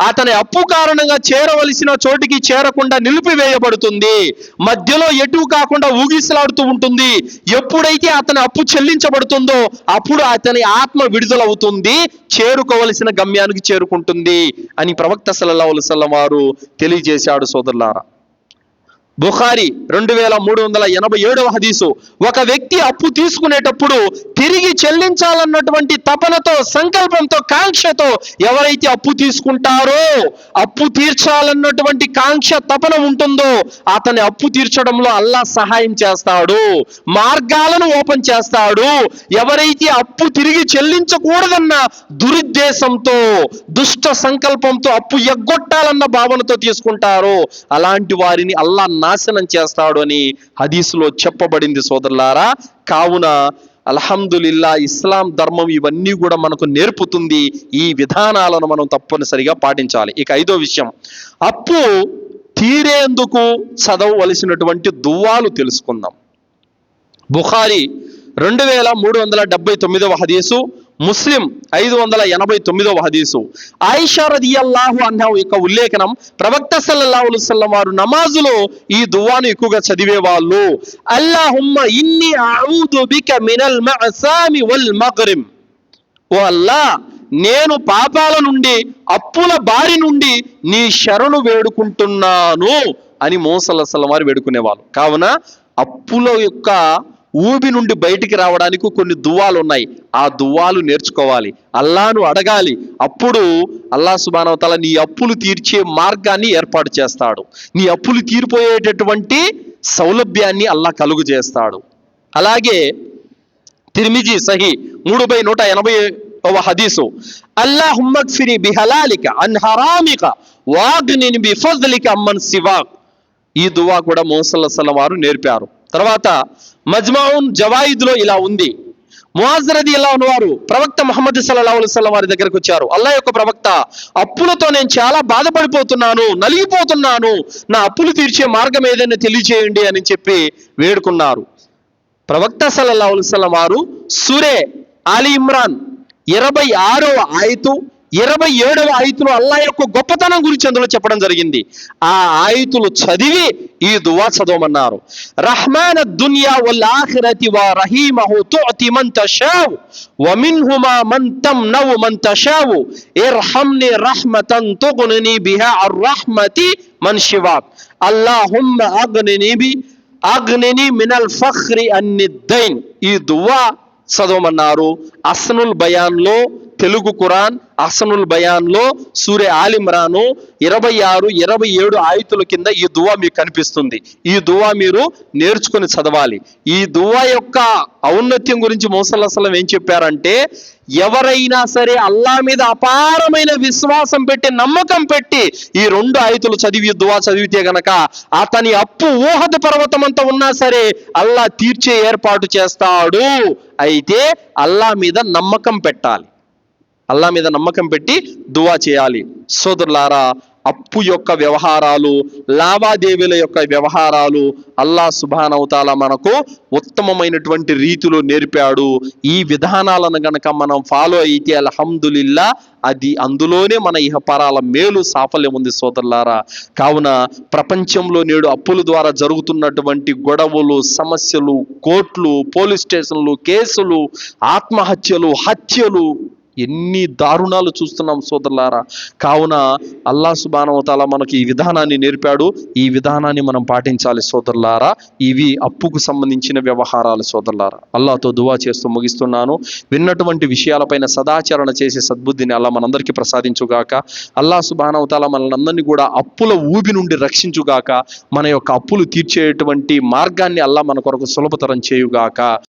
అతని అప్పు కారణంగా చేరవలసిన చోటికి చేరకుండా నిలిపివేయబడుతుంది, మధ్యలో ఎటు కాకుండా ఊగిసలాడుతూ ఉంటుంది. ఎప్పుడైతే అతని అప్పు చెల్లించబడుతుందో అప్పుడు అతని ఆత్మ విడుదలవుతుంది, చేరుకోవలసిన గమ్యానికి చేరుకుంటుంది అని ప్రవక్త సల్లల్లాహు అలైహి వసల్లం వారు తెలియజేశాడు సోదరులారా. బుఖారీ 2387వ హదీసు. ఒక వ్యక్తి అప్పు తీసుకునేటప్పుడు తిరిగి చెల్లించాలన్నటువంటి తపనతో, సంకల్పంతో, కాంక్షతో ఎవరైతే అప్పు తీసుకుంటారో, అప్పు తీర్చాలన్నటువంటి కాంక్ష, తపన ఉంటుందో అతని అప్పు తీర్చడంలో అల్లాహ్ సహాయం చేస్తాడు, మార్గాలను ఓపెన్ చేస్తాడు. ఎవరైతే అప్పు తిరిగి చెల్లించకూడదన్న దురుద్దేశంతో, దుష్ట సంకల్పంతో అప్పు ఎగ్గొట్టాలన్న భావనతో తీసుకుంటారో అలాంటి వారిని అల్లాహ్ నాశనం చేస్తాడు అని హదీసులో చెప్పబడింది సోదరులారా. కావున అల్హమ్దులిల్లా ఇస్లాం ధర్మం ఇవన్నీ కూడా మనకు నేర్పుతుంది. ఈ విధానాలను మనం తప్పనిసరిగా పాటించాలి. ఇక 5వ విషయం, అప్పు తీరేందుకు చదవవలసినటువంటి దువాలు తెలుసుకుందాం. బుఖారీ 2379వ హదీసు, ముస్లిం 589వ హదీసు. ఆయిషా రలియల్లాహు అన్హా యొక్క ఉల్లేఖనం, ప్రవక్త సల్లల్లాహు అలైహి వసల్లం వారు నమాజులో ఈ దువాను ఎక్కువగా చదివేవాళ్ళు. అల్లాహుమ్మ ఇన్ని అఊదు బిక మినల్ మఅసామి వల్ మగ్రిమ్. ఓ అల్లాహ్, నేను పాపాల నుండి, అప్పుల బారి నుండి నీ శరణు వేడుకుంటున్నాను అని మోసల్లల్లాహు అలైహి వసల్లం వారు వేడుకునేవాళ్ళు. కావున అప్పుల యొక్క ఊబి నుండి బయటికి రావడానికి కొన్ని దువాలు ఉన్నాయి. ఆ దువాలు నేర్చుకోవాలి, అల్లాను అడగాలి. అప్పుడు అల్లాహ్ సుబ్హానహు వ తఆలా నీ అప్పులు తీర్చే మార్గాన్ని ఏర్పాటు చేస్తాడు, నీ అప్పులు తీరిపోయేటటువంటి సౌలభ్యాన్ని అల్లాహ్ కలుగు చేస్తాడు. అలాగే తిర్మిజీ సహీ 3180వ హదీసు. అల్లాహుమ్మగ్ఫిరి బిహలాలిక అన్ హరామిక వాగ్నిని బిఫజ్లిక అమ్మన్ సివాక్. ఈ దువా కూడా మోసల్లల్లాహు అలైహి వసల్లం వారు నేర్పారు. తర్వాత మజ్మాఉన్ జవాయిద్లో ఇలా ఉంది. ముఆజ్ రలియల్లాహు అన్హు వారు ప్రవక్త ముహమ్మద్ సల్లల్లాహు అలైహి వసల్లం వారి దగ్గరకు వచ్చారు. అల్లాహ్ యొక్క ప్రవక్త, అప్పులతో నేను చాలా బాధపడిపోతున్నాను, నలిగిపోతున్నాను, నా అప్పులు తీర్చే మార్గం ఏదైనా తెలియజేయండి అని చెప్పి వేడుకున్నారు. ప్రవక్త సల్లల్లాహు అలైహి వసల్లం వారు సూరే ఆలి ఇమ్రాన్ 26వ ఆయతు 27వ ఆయతులో అల్లా యొక్క గొప్పతనం గురించి అందులో చెప్పడం జరిగింది. ఆ ఆయతులు చదివి ఈ దువా చదవమన్నారు. రహ్మాన దునియా వల్ ఆఖిరతి వ రహీమహు తుఅతి మన్ తషావ్ వ మిన్హుమా మన్ తమ్నవు మన్ తషావ్ ఇర్హమ్ని రహ్మతన్ తుగ్నిని బిహా అర్ రహ్మతి మన్ శివాక్ అల్లాహుమ్మ అగ్నిని మినల్ ఫఖ్రి అన్నిద్దైన్. ఈ దువా చదవమన్నారు. అస్నుల్ బయాన్లో తెలుగు ఖురాన్, అహ్సనుల్ బయాన్లో సూరే ఆల్ ఇమ్రాన్ 26, 27 ఆయతుల కింద ఈ దువా మీకు కనిపిస్తుంది. ఈ దువా మీరు నేర్చుకుని చదవాలి. ఈ దువా యొక్క ఔన్నత్యం గురించి మౌసల్లల్లాహు ఏం చెప్పారంటే, ఎవరైనా సరే అల్లా మీద అపారమైన విశ్వాసం పెట్టి, నమ్మకం పెట్టి ఈ 2 ఆయతులు చదివి దువా చదివితే గనక అతని అప్పు ఊహద పర్వతం అంతా ఉన్నా సరే అల్లా తీర్చే ఏర్పాటు చేస్తాడు. అయితే అల్లా మీద నమ్మకం పెట్టాలి. అల్లా మీద నమ్మకం పెట్టి దువా చేయాలి. సోదరులారా, అప్పు యొక్క వ్యవహారాలు, లావాదేవీల యొక్క వ్యవహారాలు అల్లా సుబ్హానహు తాలా మనకు ఉత్తమమైనటువంటి రీతిలో నేర్పాడు. ఈ విధానాలను గనక మనం ఫాలో అయితే అల్హమ్దులిల్లా, అది అందులోనే మన ఇహపరాల మేలు సాఫల్యం ఉంది సోదరులారా. కావున ప్రపంచంలో నేడు అప్పుల ద్వారా జరుగుతున్నటువంటి గొడవలు, సమస్యలు, కోర్టులు, పోలీస్ స్టేషన్లు, కేసులు, ఆత్మహత్యలు, హత్యలు, ఎన్ని దారుణాలు చూస్తున్నాం సోదరులారా. కావున అల్లా సుబ్హానహు తాలా మనకి ఈ విధానాన్ని నేర్పాడు. ఈ విధానాన్ని మనం పాటించాలి సోదరులారా. ఇవి అప్పుకు సంబంధించిన వ్యవహారాలు సోదరులారా. అల్లాతో దువా చేస్తూ ముగిస్తున్నాను. విన్నటువంటి విషయాలపైన సదాచరణ చేసే సద్బుద్ధిని అల్లా మనందరికీ ప్రసాదించుగాక. అల్లా సుబ్హానహు తాలా మనల్ని కూడా అప్పుల ఊబి నుండి రక్షించుగాక. మన యొక్క అప్పులు తీర్చేటువంటి మార్గాన్ని అల్లా మన కొరకు సులభతరం చేయుగాక.